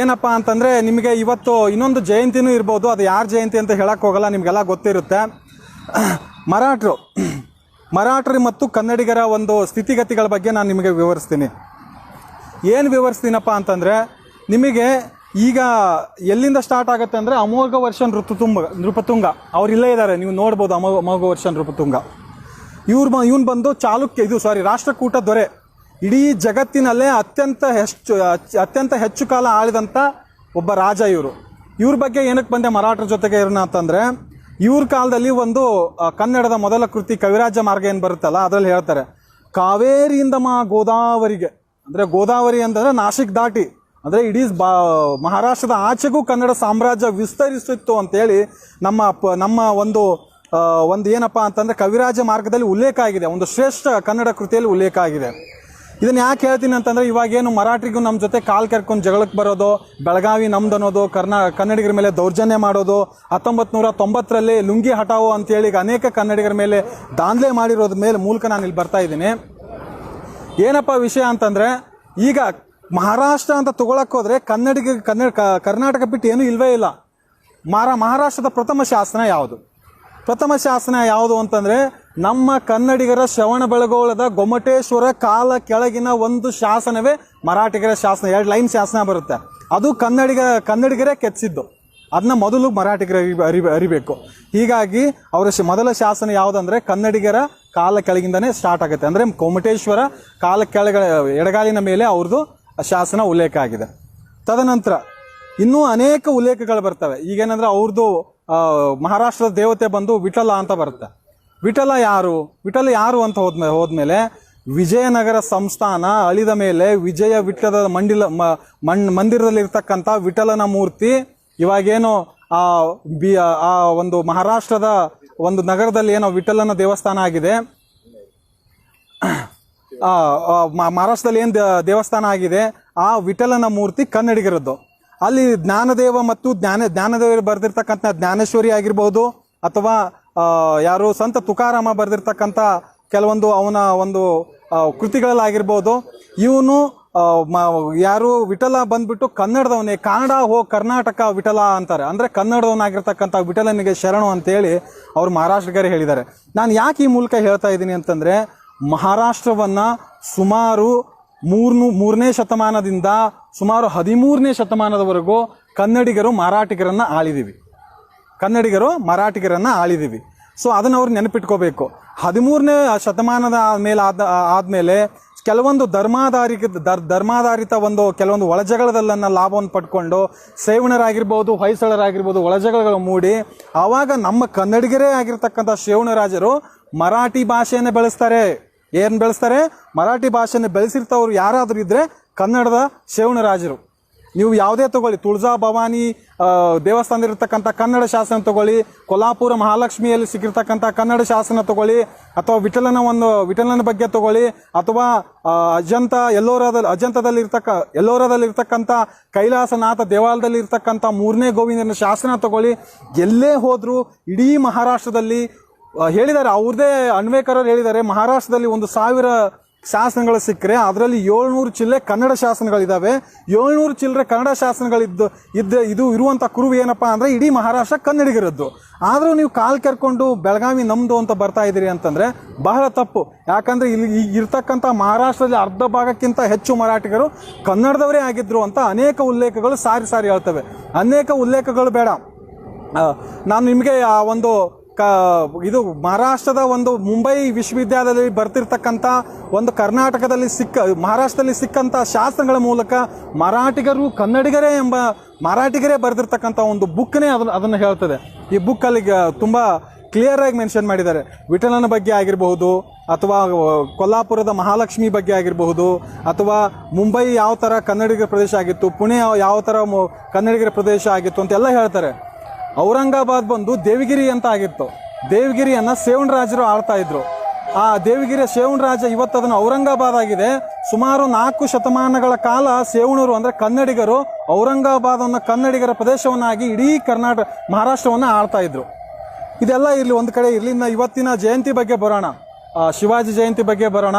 ಏನಪ್ಪ ಅಂತಂದರೆ, ನಿಮಗೆ ಇವತ್ತು ಇನ್ನೊಂದು ಜಯಂತಿನೂ ಇರ್ಬೋದು. ಅದು ಯಾರ ಜಯಂತಿ ಅಂತ ಹೇಳಕ್ಕೆ ಹೋಗಲ್ಲ, ನಿಮಗೆಲ್ಲ ಗೊತ್ತಿರುತ್ತೆ. ಮರಾಠರು ಮತ್ತು ಕನ್ನಡಿಗರ ಒಂದು ಸ್ಥಿತಿಗತಿಗಳ ಬಗ್ಗೆ ನಾನು ನಿಮಗೆ ವಿವರಿಸ್ತೀನಿ. ಏನು ವಿವರಿಸ್ತೀನಪ್ಪ ಅಂತಂದರೆ, ನಿಮಗೆ ಈಗ ಎಲ್ಲಿಂದ ಸ್ಟಾರ್ಟ್ ಆಗುತ್ತೆ ಅಂದರೆ ಅಮೋಘ ವರ್ಷ ನೃಪತುಂಗ ಅವ್ರು ಇಲ್ಲೇ ಇದ್ದಾರೆ, ನೀವು ನೋಡ್ಬೋದು. ಅಮೋಘ ವರ್ಷ ನೃಪತುಂಗ ಇವನು ಬಂದು ರಾಷ್ಟ್ರಕೂಟ ದೊರೆ. ಇಡೀ ಜಗತ್ತಿನಲ್ಲೇ ಅತ್ಯಂತ ಹೆಚ್ಚು ಕಾಲ ಆಳಿದಂಥ ಒಬ್ಬ ರಾಜ ಇವ್ರ ಬಗ್ಗೆ ಏನಕ್ಕೆ ಬಂದೆ ಮರಾಠರ ಜೊತೆಗೆ ಇರೋಣ ಅಂತಂದರೆ, ಇವ್ರ ಕಾಲದಲ್ಲಿ ಒಂದು ಕನ್ನಡದ ಮೊದಲ ಕೃತಿ ಕವಿರಾಜ ಮಾರ್ಗ ಏನು ಬರುತ್ತಲ್ಲ, ಅದರಲ್ಲಿ ಹೇಳ್ತಾರೆ, ಕಾವೇರಿಯಿಂದ ಗೋದಾವರಿಗೆ, ಅಂದರೆ ಗೋದಾವರಿ ಅಂತಂದರೆ ನಾಶಿಕ್ ದಾಟಿ, ಅಂದರೆ ಇಡೀ ಮಹಾರಾಷ್ಟ್ರದ ಆಚೆಗೂ ಕನ್ನಡ ಸಾಮ್ರಾಜ್ಯ ವಿಸ್ತರಿಸಿತ್ತು ಅಂತೇಳಿ ನಮ್ಮ ಒಂದು ಏನಪ್ಪ ಅಂತಂದರೆ ಕವಿರಾಜ ಮಾರ್ಗದಲ್ಲಿ ಉಲ್ಲೇಖ ಆಗಿದೆ. ಒಂದು ಶ್ರೇಷ್ಠ ಕನ್ನಡ ಕೃತಿಯಲ್ಲಿ ಉಲ್ಲೇಖ ಆಗಿದೆ. ಇದನ್ನು ಯಾಕೆ ಹೇಳ್ತೀನಿ ಅಂತಂದರೆ, ಇವಾಗೇನು ಮರಾಠಿಗೂ ನಮ್ಮ ಜೊತೆ ಕಾಲು ಕೆರ್ಕೊಂಡು ಜಗಳಕ್ಕೆ ಬರೋದು, ಬೆಳಗಾವಿ ನಮ್ದು ಅನ್ನೋದು, ಕನ್ನಡಿಗರ ಮೇಲೆ ದೌರ್ಜನ್ಯ ಮಾಡೋದು, 1990ರಲ್ಲಿ ಲುಂಗಿ ಹಟಾವೋ ಅಂತೇಳಿ ಅನೇಕ ಕನ್ನಡಿಗರ ಮೇಲೆ ದಾಂಧಲೆ ಮಾಡಿರೋದ್ರ ಮೂಲಕ ನಾನು ಇಲ್ಲಿ ಬರ್ತಾ ಇದ್ದೀನಿ. ಏನಪ್ಪ ವಿಷಯ ಅಂತಂದರೆ, ಈಗ ಮಹಾರಾಷ್ಟ್ರ ಅಂತ ತಗೊಳಕ್ಕೆ ಹೋದರೆ ಕರ್ನಾಟಕ ಬಿಟ್ಟು ಏನೂ ಇಲ್ಲವೇ ಇಲ್ಲ. ಮಹಾರಾಷ್ಟ್ರದ ಪ್ರಥಮ ಶಾಸನ ಯಾವುದು ಅಂತಂದರೆ, ನಮ್ಮ ಕನ್ನಡಿಗರ ಶ್ರವಣ ಬೆಳಗೊಳದ ಗೊಮ್ಮಟೇಶ್ವರ ಕಾಲ ಕೆಳಗಿನ ಒಂದು ಶಾಸನವೇ ಮರಾಠಿಗರ ಶಾಸನ. 2 ಲೈನ್ ಶಾಸನ ಬರುತ್ತೆ. ಅದು ಕನ್ನಡಿಗರೇ ಕೆತ್ತಿಸಿದ್ದು. ಅದನ್ನ ಮೊದಲು ಮರಾಠಿಗರ ಅರಿಬೇಕು. ಹೀಗಾಗಿ ಅವರ ಮೊದಲ ಶಾಸನ ಯಾವುದಂದರೆ ಕನ್ನಡಿಗರ ಕಾಲ ಕೆಳಗಿಂದನೇ ಸ್ಟಾರ್ಟ್ ಆಗುತ್ತೆ. ಅಂದರೆ ಗೊಮ್ಮಟೇಶ್ವರ ಕಾಲ ಎಡಗಾಲಿನ ಮೇಲೆ ಅವ್ರದ್ದು ಶಾಸನ ಉಲ್ಲೇಖ ಆಗಿದೆ. ತದನಂತರ ಇನ್ನೂ ಅನೇಕ ಉಲ್ಲೇಖಗಳು ಬರ್ತವೆ. ಈಗೇನಂದ್ರೆ ಅವ್ರದ್ದು ಮಹಾರಾಷ್ಟ್ರದ ದೇವತೆ ಬಂದು ವಿಠಲ ಅಂತ ಬರುತ್ತೆ. ವಿಠಲ ಯಾರು ಅಂತ ಹೋದ್ಮೇಲೆ ವಿಜಯನಗರ ಸಂಸ್ಥಾನ ಅಳಿದ ಮೇಲೆ ವಿಜಯ ವಿಠಲದ ಮಂದಿರದಲ್ಲಿರ್ತಕ್ಕಂಥ ವಿಠಲನ ಮೂರ್ತಿ ಇವಾಗೇನು ಆ ಒಂದು ಮಹಾರಾಷ್ಟ್ರದ ಒಂದು ನಗರದಲ್ಲಿ ಏನೋ ವಿಠಲನ ದೇವಸ್ಥಾನ ಆಗಿದೆ. ಮಹಾರಾಷ್ಟ್ರದಲ್ಲಿ ಏನು ದೇವಸ್ಥಾನ ಆಗಿದೆ, ಆ ವಿಠಲನ ಮೂರ್ತಿ ಕನ್ನಡಿಗರದ್ದು. ಅಲ್ಲಿ ಜ್ಞಾನದೇವ ಮತ್ತು ಜ್ಞಾನದೇವರು ಬರೆದಿರ್ತಕ್ಕಂಥ ಜ್ಞಾನೇಶ್ವರಿ ಆಗಿರ್ಬೋದು, ಅಥವಾ ಯಾರು ಸಂತ ತುಕಾರಾಮ ಬರೆದಿರ್ತಕ್ಕಂಥ ಕೆಲವೊಂದು ಅವನ ಒಂದು ಕೃತಿಗಳಲ್ಲಾಗಿರ್ಬೋದು. ಇವನು ಯಾರು ವಿಠಲ ಬಂದ್ಬಿಟ್ಟು ಕನ್ನಡದವನೇ, ಕನ್ನಡ ಕರ್ನಾಟಕ ವಿಠಲ ಅಂತಾರೆ. ಅಂದರೆ ಕನ್ನಡದವನಾಗಿರ್ತಕ್ಕಂಥ ವಿಠಲನಿಗೆ ಶರಣು ಅಂತೇಳಿ ಅವರು ಮಹಾರಾಷ್ಟ್ರಿಗರೇ ಹೇಳಿದ್ದಾರೆ. ನಾನು ಯಾಕೆ ಈ ಮೂಲಕ ಹೇಳ್ತಾ ಇದ್ದೀನಿ ಅಂತಂದರೆ, ಮಹಾರಾಷ್ಟ್ರವನ್ನು ಸುಮಾರು 3ನೇ ಶತಮಾನದಿಂದ ಸುಮಾರು 13ನೇ ಶತಮಾನದವರೆಗೂ ಕನ್ನಡಿಗರು ಮರಾಠಿಗರನ್ನು ಆಳಿದ್ದೀವಿ. ಸೊ ಅದನ್ನು ಅವ್ರು ನೆನಪಿಟ್ಕೋಬೇಕು. 13ನೇ ಶತಮಾನದ ಆದಮೇಲೆ ಕೆಲವೊಂದು ಧರ್ಮಾಧಾರಿತ ಕೆಲವೊಂದು ಒಳಜಗಳದಲ್ಲನ್ನ ಲಾಭವನ್ನು ಪಡ್ಕೊಂಡು ಸೇವಣರಾಗಿರ್ಬೋದು, ಹೊಯ್ಸಳರಾಗಿರ್ಬೋದು ಒಳಜಗಳಗಳು ಮೂಡಿ ಆವಾಗ ನಮ್ಮ ಕನ್ನಡಿಗರೇ ಆಗಿರ್ತಕ್ಕಂಥ ಸೇವಣರಾಜರು ಮರಾಠಿ ಭಾಷೆಯನ್ನೇ ಬೆಳೆಸ್ತಾರೆ. ಮರಾಠಿ ಭಾಷೆಯನ್ನು ಬೆಳೆಸಿರ್ತವ್ರು ಯಾರಾದರೂ ಇದ್ದರೆ ಕನ್ನಡದ ಸೇವಣರಾಜರು. ನೀವು ಯಾವುದೇ ತಗೊಳ್ಳಿ, ತುಳಜಾ ಭವಾನಿ ದೇವಸ್ಥಾನದಲ್ಲಿರ್ತಕ್ಕಂಥ ಕನ್ನಡ ಶಾಸನ ತಗೊಳ್ಳಿ, ಕೊಲ್ಹಾಪುರ ಮಹಾಲಕ್ಷ್ಮಿಯಲ್ಲಿ ಸಿಕ್ಕಿರ್ತಕ್ಕಂಥ ಕನ್ನಡ ಶಾಸನ ತಗೊಳ್ಳಿ, ಅಥವಾ ವಿಠಲನ ಬಗ್ಗೆ ತಗೊಳ್ಳಿ, ಅಥವಾ ಎಲ್ಲೋರದಲ್ಲಿರ್ತಕ್ಕಂಥ ಕೈಲಾಸನಾಥ ದೇವಾಲಯದಲ್ಲಿ ಇರ್ತಕ್ಕಂಥ 3ನೇ ಗೋವಿಂದನ ಶಾಸನ ತಗೊಳ್ಳಿ. ಎಲ್ಲೇ ಹೋದರೂ ಇಡೀ ಮಹಾರಾಷ್ಟ್ರದಲ್ಲಿ ಹೇಳಿದ್ದಾರೆ, ಅವ್ರದ್ದೇ ಅನ್ವೇಕರರು ಹೇಳಿದ್ದಾರೆ, ಮಹಾರಾಷ್ಟ್ರದಲ್ಲಿ 1000 ಶಾಸನಗಳು ಸಿಕ್ಕರೆ ಅದರಲ್ಲಿ 700 ಚಿಲ್ಲರೆ ಕನ್ನಡ ಶಾಸನಗಳಿದ್ದಾವೆ. 700 ಚಿಲ್ಲರೆ ಕನ್ನಡ ಶಾಸನಗಳಿದ್ದು ಇರುವಂಥ ಕುರುವು ಏನಪ್ಪ ಅಂದರೆ ಇಡೀ ಮಹಾರಾಷ್ಟ್ರ ಕನ್ನಡಿಗರದ್ದು. ಆದರೂ ನೀವು ಕಾಲು ಕೆರ್ಕೊಂಡು ಬೆಳಗಾವಿ ನಮ್ಮದು ಅಂತ ಬರ್ತಾ ಇದ್ದೀರಿ ಅಂತಂದರೆ ಬಹಳ ತಪ್ಪು. ಯಾಕಂದರೆ ಇಲ್ಲಿ ಇರ್ತಕ್ಕಂಥ ಮಹಾರಾಷ್ಟ್ರದಲ್ಲಿ ಅರ್ಧ ಭಾಗಕ್ಕಿಂತ ಹೆಚ್ಚು ಮರಾಠಿಗರು ಕನ್ನಡದವರೇ ಆಗಿದ್ದರು ಅಂತ ಅನೇಕ ಉಲ್ಲೇಖಗಳು ಸಾರಿ ಹೇಳ್ತವೆ. ಅನೇಕ ಉಲ್ಲೇಖಗಳು ಬೇಡ, ನಾನು ನಿಮಗೆ ಆ ಒಂದು ಇದು ಮಹಾರಾಷ್ಟ್ರದ ಒಂದು ಮುಂಬೈ ವಿಶ್ವವಿದ್ಯಾಲಯದಲ್ಲಿ ಬರ್ತಿರ್ತಕ್ಕಂಥ ಒಂದು ಮಹಾರಾಷ್ಟ್ರದಲ್ಲಿ ಸಿಕ್ಕಂಥ ಶಾಸನಗಳ ಮೂಲಕ ಮರಾಠಿಗರು ಕನ್ನಡಿಗರೇ ಎಂಬ ಮರಾಠಿಗರೇ ಬರೆದಿರ್ತಕ್ಕಂಥ ಒಂದು ಬುಕ್ನೇ ಅದನ್ನು ಹೇಳ್ತದೆ. ಈ ಬುಕ್ಕಲ್ಲಿ ತುಂಬ ಕ್ಲಿಯರ್ ಆಗಿ ಮೆನ್ಷನ್ ಮಾಡಿದ್ದಾರೆ. ವಿಠಲನ ಬಗ್ಗೆ ಆಗಿರಬಹುದು, ಅಥವಾ ಕೊಲ್ಲಾಪುರದ ಮಹಾಲಕ್ಷ್ಮಿ ಬಗ್ಗೆ ಆಗಿರಬಹುದು, ಅಥವಾ ಮುಂಬೈ ಯಾವ ಥರ ಕನ್ನಡಿಗರ ಪ್ರದೇಶ ಆಗಿತ್ತು, ಪುಣೆ ಯಾವ ಥರ ಕನ್ನಡಿಗರ ಪ್ರದೇಶ ಆಗಿತ್ತು ಅಂತೆಲ್ಲ ಹೇಳ್ತಾರೆ. ಔರಂಗಾಬಾದ್ ಬಂದು ದೇವಗಿರಿ ಅಂತ ಆಗಿತ್ತು. ದೇವಗಿರಿಯನ್ನು ಸೇವಣ ರಾಜರು ಆಳ್ತಾ ಇದ್ರು. ಆ ದೇವಗಿರಿಯ ಸೇವಣ ರಾಜ ಇವತ್ತು ಅದನ್ನು ಔರಂಗಾಬಾದ್ ಆಗಿದೆ. ಸುಮಾರು 4 ಶತಮಾನಗಳ ಕಾಲ ಸೇವಣರು ಅಂದರೆ ಕನ್ನಡಿಗರು ಔರಂಗಾಬಾದನ್ನು ಕನ್ನಡಿಗರ ಪ್ರದೇಶವನ್ನಾಗಿ ಇಡೀ ಮಹಾರಾಷ್ಟ್ರವನ್ನು ಆಳ್ತಾ ಇದ್ರು. ಇದೆಲ್ಲ ಇರಲಿ ಒಂದು ಕಡೆ ಇರಲಿ. ಇವತ್ತಿನ ಜಯಂತಿ ಬಗ್ಗೆ ಬರೋಣ, ಶಿವಾಜಿ ಜಯಂತಿ ಬಗ್ಗೆ ಬರೋಣ.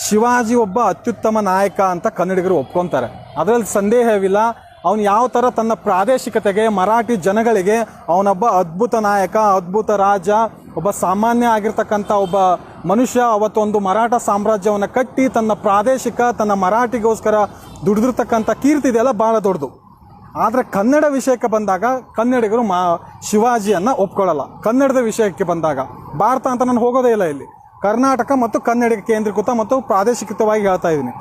ಶಿವಾಜಿ ಒಬ್ಬ ಅತ್ಯುತ್ತಮ ನಾಯಕ ಅಂತ ಕನ್ನಡಿಗರು ಒಪ್ಕೊತಾರೆ, ಅದರಲ್ಲಿ ಸಂದೇಹವಿಲ್ಲ. ಅವನು ಯಾವ ಥರ ತನ್ನ ಪ್ರಾದೇಶಿಕತೆಗೆ ಮರಾಠಿ ಜನಗಳಿಗೆ ಅವನೊಬ್ಬ ಅದ್ಭುತ ನಾಯಕ, ಅದ್ಭುತ ರಾಜ, ಒಬ್ಬ ಸಾಮಾನ್ಯ ಆಗಿರ್ತಕ್ಕಂಥ ಒಬ್ಬ ಮನುಷ್ಯ. ಅವತ್ತೊಂದು ಮರಾಠ ಸಾಮ್ರಾಜ್ಯವನ್ನು ಕಟ್ಟಿ ತನ್ನ ಮರಾಠಿಗೋಸ್ಕರ ದುಡಿದಿರ್ತಕ್ಕಂಥ ಕೀರ್ತಿ ಇದೆಲ್ಲ ಭಾಳ ದೊಡ್ಡದು. ಆದರೆ ಕನ್ನಡ ವಿಷಯಕ್ಕೆ ಬಂದಾಗ ಕನ್ನಡಿಗರು ಶಿವಾಜಿಯನ್ನು ಒಪ್ಕೊಳ್ಳಲ್ಲ. ಕನ್ನಡದ ವಿಷಯಕ್ಕೆ ಬಂದಾಗ ಭಾರತ ಅಂತ ನಾನು ಹೋಗೋದೇ ಇಲ್ಲ, ಇಲ್ಲಿ ಕರ್ನಾಟಕ ಮತ್ತು ಕನ್ನಡಿಗ ಕೇಂದ್ರೀಕೃತ ಮತ್ತು ಪ್ರಾದೇಶಿಕವಾಗಿ ಹೇಳ್ತಾ ಇದ್ದೀನಿ.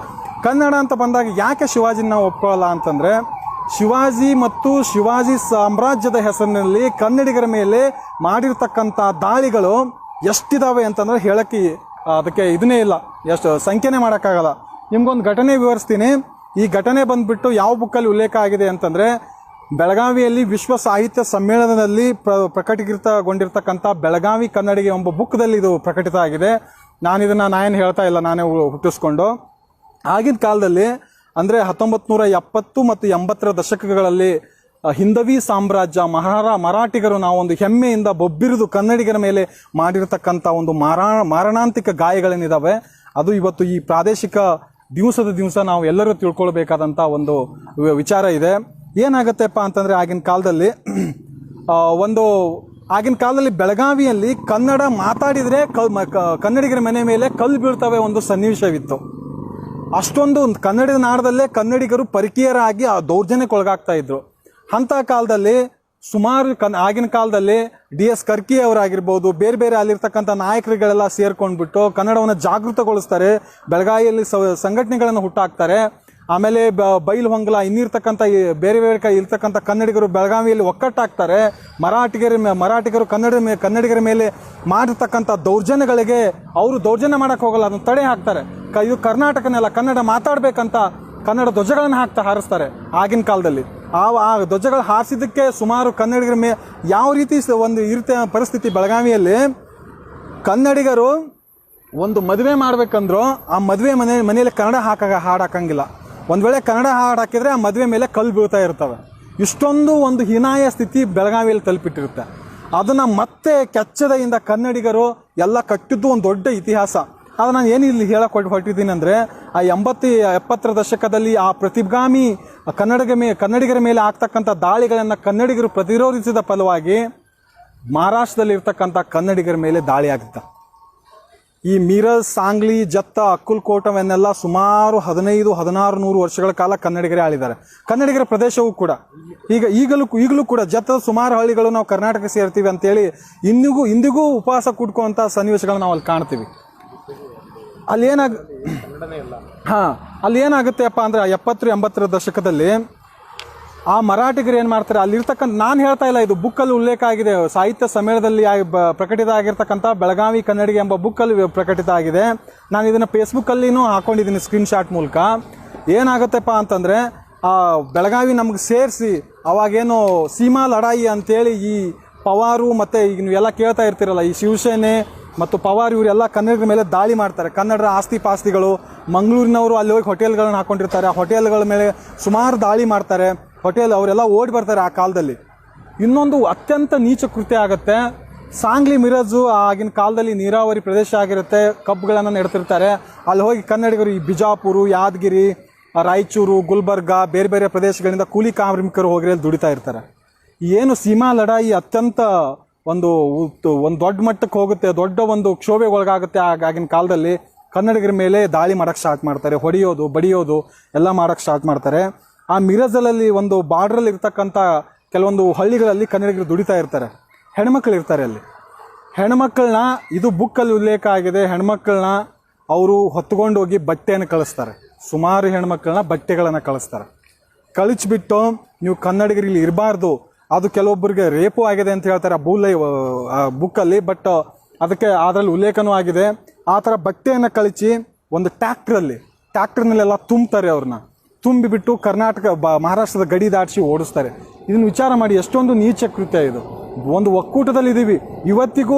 ಕನ್ನಡ ಅಂತ ಬಂದಾಗ ಯಾಕೆ ಶಿವಾಜಿನ ನಾವು ಒಪ್ಕೊಳ್ಳಲ್ಲ ಅಂತಂದರೆ, ಶಿವಾಜಿ ಮತ್ತು ಶಿವಾಜಿ ಸಾಮ್ರಾಜ್ಯದ ಹೆಸರಿನಲ್ಲಿ ಕನ್ನಡಿಗರ ಮೇಲೆ ಮಾಡಿರ್ತಕ್ಕಂಥ ದಾಳಿಗಳು ಎಷ್ಟಿದ್ದಾವೆ ಅಂತಂದರೆ ಹೇಳೋಕ್ಕೆ ಅದಕ್ಕೆ ಇದನ್ನೇ ಇಲ್ಲ, ಎಷ್ಟು ಸಂಖ್ಯೆನೇ ಮಾಡೋಕ್ಕಾಗಲ್ಲ. ನಿಮ್ಗೊಂದು ಘಟನೆ ವಿವರಿಸ್ತೀನಿ. ಈ ಘಟನೆ ಬಂದುಬಿಟ್ಟು ಯಾವ ಬುಕ್ಕಲ್ಲಿ ಉಲ್ಲೇಖ ಆಗಿದೆ ಅಂತಂದರೆ, ಬೆಳಗಾವಿಯಲ್ಲಿ ವಿಶ್ವ ಸಾಹಿತ್ಯ ಸಮ್ಮೇಳನದಲ್ಲಿ ಪ್ರಕಟೀಕೃತಗೊಂಡಿರ್ತಕ್ಕಂಥ ಬೆಳಗಾವಿ ಕನ್ನಡಿಗ ಎಂಬ ಬುಕ್ದಲ್ಲಿ ಇದು ಪ್ರಕಟಿತ ಆಗಿದೆ. ನಾನೇನು ಹೇಳ್ತಾ ಇಲ್ಲ, ನಾನೇ ಹುಟ್ಟಿಸ್ಕೊಂಡು. ಆಗಿನ ಕಾಲದಲ್ಲಿ ಅಂದರೆ 1970 ಮತ್ತು 80ರ ದಶಕಗಳಲ್ಲಿ ಹಿಂದವಿ ಸಾಮ್ರಾಜ್ಯ ಮರಾಠಿಗರು ನಾವೊಂದು ಹೆಮ್ಮೆಯಿಂದ ಬೊಬ್ಬಿರಿದು ಕನ್ನಡಿಗರ ಮೇಲೆ ಮಾಡಿರತಕ್ಕಂಥ ಒಂದು ಮಾರಣಾಂತಿಕ ಗಾಯಗಳೇನಿದ್ದಾವೆ ಅದು ಇವತ್ತು ಈ ಪ್ರಾದೇಶಿಕ ದಿವಸ ನಾವು ಎಲ್ಲರೂ ತಿಳ್ಕೊಳ್ಬೇಕಾದಂಥ ಒಂದು ವಿಚಾರ ಇದೆ. ಏನಾಗತ್ತೆಪ್ಪ ಅಂತಂದರೆ, ಆಗಿನ ಕಾಲದಲ್ಲಿ ಬೆಳಗಾವಿಯಲ್ಲಿ ಕನ್ನಡ ಮಾತಾಡಿದರೆ ಕನ್ನಡಿಗರ ಮನೆ ಮೇಲೆ ಕಲ್ಲು ಬೀಳ್ತವೆ ಒಂದು ಸನ್ನಿವೇಶವಿತ್ತು. ಅಷ್ಟೊಂದು ಕನ್ನಡದ ನಾಡದಲ್ಲೇ ಕನ್ನಡಿಗರು ಪರಿಕೀಯರಾಗಿ ಆ ದೌರ್ಜನ್ಯಕ್ಕೊಳಗಾಗ್ತಾ ಇದ್ರು. ಅಂಥ ಕಾಲದಲ್ಲಿ ಸುಮಾರು ಆಗಿನ ಕಾಲದಲ್ಲಿ DS ಕರ್ಕಿ ಅವರಾಗಿರ್ಬೋದು, ಬೇರೆ ಅಲ್ಲಿರ್ತಕ್ಕಂಥ ನಾಯಕರುಗಳೆಲ್ಲ ಸೇರ್ಕೊಂಡ್ಬಿಟ್ಟು ಕನ್ನಡವನ್ನು ಜಾಗೃತಗೊಳಿಸ್ತಾರೆ. ಬೆಳಗಾವಿಯಲ್ಲಿ ಸಂಘಟನೆಗಳನ್ನು ಹುಟ್ಟಾಕ್ತಾರೆ. ಆಮೇಲೆ ಬೈಲ್ಹೊಂಗಲ ಇನ್ನಿರ್ತಕ್ಕಂಥ ಬೇರೆ ಇರ್ತಕ್ಕಂಥ ಕನ್ನಡಿಗರು ಬೆಳಗಾವಿಯಲ್ಲಿ ಒಕ್ಕಟ್ಟಾಗ್ತಾರೆ. ಮರಾಠಿಗರು ಕನ್ನಡಿಗರ ಮೇಲೆ ಮಾಡಿರ್ತಕ್ಕಂಥ ದೌರ್ಜನ್ಯಗಳಿಗೆ ಅವರು ದೌರ್ಜನ್ಯ ಮಾಡೋಕ್ಕೆ ಹೋಗಲ್ಲ, ಅದನ್ನು ತಡೆ ಹಾಕ್ತಾರೆ. ಇದು ಕರ್ನಾಟಕನೆಲ್ಲ ಕನ್ನಡ ಮಾತಾಡಬೇಕಂತ ಕನ್ನಡ ಧ್ವಜಗಳನ್ನು ಹಾರಿಸ್ತಾರೆ ಆಗಿನ ಕಾಲದಲ್ಲಿ. ಆ ಧ್ವಜಗಳು ಹಾರಿಸಿದ್ದಕ್ಕೆ ಸುಮಾರು ಕನ್ನಡಿಗರ ಯಾವ ರೀತಿ ಒಂದು ಇರುತ್ತೆ ಪರಿಸ್ಥಿತಿ ಬೆಳಗಾವಿಯಲ್ಲಿ, ಕನ್ನಡಿಗರು ಒಂದು ಮದುವೆ ಮಾಡ್ಬೇಕಂದ್ರೂ ಆ ಮದುವೆ ಮನೆಯಲ್ಲಿ ಕನ್ನಡ ಹಾಡಾಕಂಗಿಲ್ಲ. ಒಂದು ವೇಳೆ ಕನ್ನಡ ಹಾಡು ಹಾಕಿದರೆ ಆ ಮದುವೆ ಮೇಲೆ ಕಲ್ಲು ಬೀಳ್ತಾ ಇರ್ತವೆ. ಇಷ್ಟೊಂದು ಒಂದು ಹೀನಾಯ ಸ್ಥಿತಿ ಬೆಳಗಾವಿಯಲ್ಲಿ ತಲುಪಿಟ್ಟಿರುತ್ತೆ. ಅದನ್ನು ಮತ್ತೆ ಕೆಚ್ಚದೆಯಿಂದ ಕನ್ನಡಿಗರು ಎಲ್ಲ ಕಟ್ಟಿದ್ದು ಒಂದು ದೊಡ್ಡ ಇತಿಹಾಸ. ಅದು ನಾನು ಏನು ಇಲ್ಲಿ ಹೇಳಕ್ಕೆ ಹೊರಟಿದ್ದೀನಿ ಅಂದರೆ, ಆ 80-70ರ ದಶಕದಲ್ಲಿ ಆ ಪ್ರತಿಗಾಮಿ ಕನ್ನಡಿಗರ ಮೇಲೆ ಆಗ್ತಕ್ಕಂಥ ದಾಳಿಗಳನ್ನು ಕನ್ನಡಿಗರು ಪ್ರತಿರೋಧಿಸಿದ ಫಲವಾಗಿ ಮಹಾರಾಷ್ಟ್ರದಲ್ಲಿ ಇರ್ತಕ್ಕಂಥ ಕನ್ನಡಿಗರ ಮೇಲೆ ದಾಳಿ ಆಗುತ್ತೆ. ಈ ಮಿರಜ್, ಸಾಂಗ್ಲಿ, ಜತ್ತ, ಅಕ್ಕಲ್ಕೋಟವನ್ನೆಲ್ಲ ಸುಮಾರು 1500-1600 ವರ್ಷಗಳ ಕಾಲ ಕನ್ನಡಿಗರೇ ಆಳಿದ್ದಾರೆ. ಕನ್ನಡಿಗರ ಪ್ರದೇಶವೂ ಕೂಡ ಈಗಲೂ ಕೂಡ ಜತ್ತದ ಸುಮಾರು ಹಳ್ಳಿಗಳು ನಾವು ಕರ್ನಾಟಕ ಸೇರ್ತೀವಿ ಅಂತೇಳಿ ಇಂದಿಗೂ ಉಪವಾಸ ಕೂಡ್ಕೊಳ್ಳುವಂಥ ಸನ್ನಿವೇಶಗಳನ್ನ ನಾವು ಅಲ್ಲಿ ಕಾಣ್ತೀವಿ. ಅಲ್ಲಿ ಏನಾಗುತ್ತೆಪ್ಪ ಅಂದರೆ 70-80ರ ದಶಕದಲ್ಲಿ ಆ ಮರಾಠಿಗರು ಏನು ಮಾಡ್ತಾರೆ, ಅಲ್ಲಿರ್ತಕ್ಕಂಥ, ನಾನು ಹೇಳ್ತಾ ಇಲ್ಲ, ಇದು ಬುಕ್ಕಲ್ಲಿ ಉಲ್ಲೇಖ ಆಗಿದೆ. ಸಾಹಿತ್ಯ ಸಮ್ಮೇಳನದಲ್ಲಿ ಪ್ರಕಟಿತ ಆಗಿರ್ತಕ್ಕಂಥ ಬೆಳಗಾವಿ ಕನ್ನಡಿಗ ಎಂಬ ಬುಕ್ಕಲ್ಲಿ ಪ್ರಕಟಿತ ಆಗಿದೆ. ನಾನು ಇದನ್ನು ಫೇಸ್ಬುಕ್ಕಲ್ಲಿನೂ ಹಾಕೊಂಡಿದ್ದೀನಿ ಸ್ಕ್ರೀನ್ಶಾಟ್ ಮೂಲಕ. ಏನಾಗುತ್ತೆಪ್ಪ ಅಂತಂದರೆ, ಆ ಬೆಳಗಾವಿ ನಮ್ಗೆ ಸೇರಿಸಿ ಅವಾಗೇನು ಸೀಮಾ ಲಡಾಯಿ ಅಂತೇಳಿ ಈ ಪವಾರು ಮತ್ತು ಈಗ ನೀವೆಲ್ಲ ಕೇಳ್ತಾ ಇರ್ತೀರಲ್ಲ, ಈ ಶಿವಸೇನೆ ಮತ್ತು ಪವಾರ್ ಇವರೆಲ್ಲ ಕನ್ನಡಿಗರ ಮೇಲೆ ದಾಳಿ ಮಾಡ್ತಾರೆ. ಕನ್ನಡರ ಆಸ್ತಿ ಪಾಸ್ತಿಗಳು, ಮಂಗಳೂರಿನವರು ಅಲ್ಲಿ ಹೋಗಿ ಹೋಟೆಲ್ಗಳನ್ನ ಹಾಕೊಂಡಿರ್ತಾರೆ, ಆ ಹೋಟೆಲ್ಗಳ ಮೇಲೆ ಸುಮಾರು ದಾಳಿ ಮಾಡ್ತಾರೆ. ಅವರೆಲ್ಲ ಓಡಿ ಬರ್ತಾರೆ ಆ ಕಾಲದಲ್ಲಿ. ಇನ್ನೊಂದು ಅತ್ಯಂತ ನೀಚ ಕೃತ್ಯ ಆಗುತ್ತೆ. ಸಾಂಗ್ಲಿ, ಮಿರಜು ಆಗಿನ ಕಾಲದಲ್ಲಿ ನೀರಾವರಿ ಪ್ರದೇಶ ಆಗಿರುತ್ತೆ, ಕಬ್ಬುಗಳನ್ನು ನೆಡ್ತಿರ್ತಾರೆ. ಅಲ್ಲಿ ಹೋಗಿ ಕನ್ನಡಿಗರು ಈ ಬಿಜಾಪುರ, ಯಾದಗಿರಿ, ರಾಯಚೂರು, ಗುಲ್ಬರ್ಗ ಬೇರೆ ಪ್ರದೇಶಗಳಿಂದ ಕೂಲಿ ಕಾರ್ಮಿಕರು ಹೋಗಿ ಅಲ್ಲಿ ದುಡಿತಾ ಇರ್ತಾರೆ. ಏನು ಸೀಮಾ ಲಡಾಯಿ ಅತ್ಯಂತ ಒಂದು ದೊಡ್ಡ ಮಟ್ಟಕ್ಕೆ ಹೋಗುತ್ತೆ, ದೊಡ್ಡ ಒಂದು ಕ್ಷೋಭೆಗೆ ಒಳಗಾಗುತ್ತೆ. ಆಗಿನ ಕಾಲದಲ್ಲಿ ಕನ್ನಡಿಗರ ಮೇಲೆ ದಾಳಿ ಮಾಡೋಕ್ಕೆ ಸ್ಟಾರ್ಟ್ ಮಾಡ್ತಾರೆ, ಹೊಡೆಯೋದು ಬಡಿಯೋದು ಎಲ್ಲ ಮಾಡೋಕ್ಕೆ ಸ್ಟಾರ್ಟ್ ಮಾಡ್ತಾರೆ. ಆ ಮಿರಜಲ್ಲಿ ಒಂದು ಬಾರ್ಡ್ರಲ್ಲಿ ಇರ್ತಕ್ಕಂಥ ಕೆಲವೊಂದು ಹಳ್ಳಿಗಳಲ್ಲಿ ಕನ್ನಡಿಗರು ದುಡಿತಾ ಇರ್ತಾರೆ, ಹೆಣ್ಮಕ್ಳು ಇರ್ತಾರೆ ಅಲ್ಲಿ. ಹೆಣ್ಮಕ್ಳನ್ನ ಇದು ಬುಕ್ಕಲ್ಲಿ ಉಲ್ಲೇಖ ಆಗಿದೆ, ಹೆಣ್ಮಕ್ಳನ್ನ ಅವರು ಹೊತ್ಕೊಂಡು ಹೋಗಿ ಬಟ್ಟೆಯನ್ನು ಕಳಿಸ್ತಾರೆ. ಸುಮಾರು ಹೆಣ್ಮಕ್ಳನ್ನ ಬಟ್ಟೆಗಳನ್ನು ಕಳಿಸ್ತಾರೆ. ಕಳಿಸ್ಬಿಟ್ಟು ನೀವು ಕನ್ನಡಿಗರಲ್ಲಿ ಇರಬಾರ್ದು, ಅದು ಕೆಲವೊಬ್ಬರಿಗೆ ರೇಪು ಆಗಿದೆ ಅಂತ ಹೇಳ್ತಾರೆ ಆ ಬುಕ್ಕಲ್ಲಿ. ಬಟ್ ಅದಕ್ಕೆ ಅದರಲ್ಲಿ ಉಲ್ಲೇಖನೂ ಆಗಿದೆ. ಆ ಥರ ಬಟ್ಟೆಯನ್ನು ಕಳಿಸಿ ಒಂದು ಟ್ಯಾಕ್ಟ್ರ್ನಲ್ಲೆಲ್ಲ ತುಂಬ್ತಾರೆ. ಅವ್ರನ್ನ ತುಂಬಿಬಿಟ್ಟು ಮಹಾರಾಷ್ಟ್ರದ ಗಡಿ ದಾಟಿಸಿ ಓಡಿಸ್ತಾರೆ. ಇದನ್ನು ವಿಚಾರ ಮಾಡಿ, ಎಷ್ಟೊಂದು ನೀಚ ಕೃತ್ಯ ಇದು. ಒಂದು ಒಕ್ಕೂಟದಲ್ಲಿ ಇದ್ದೀವಿ. ಇವತ್ತಿಗೂ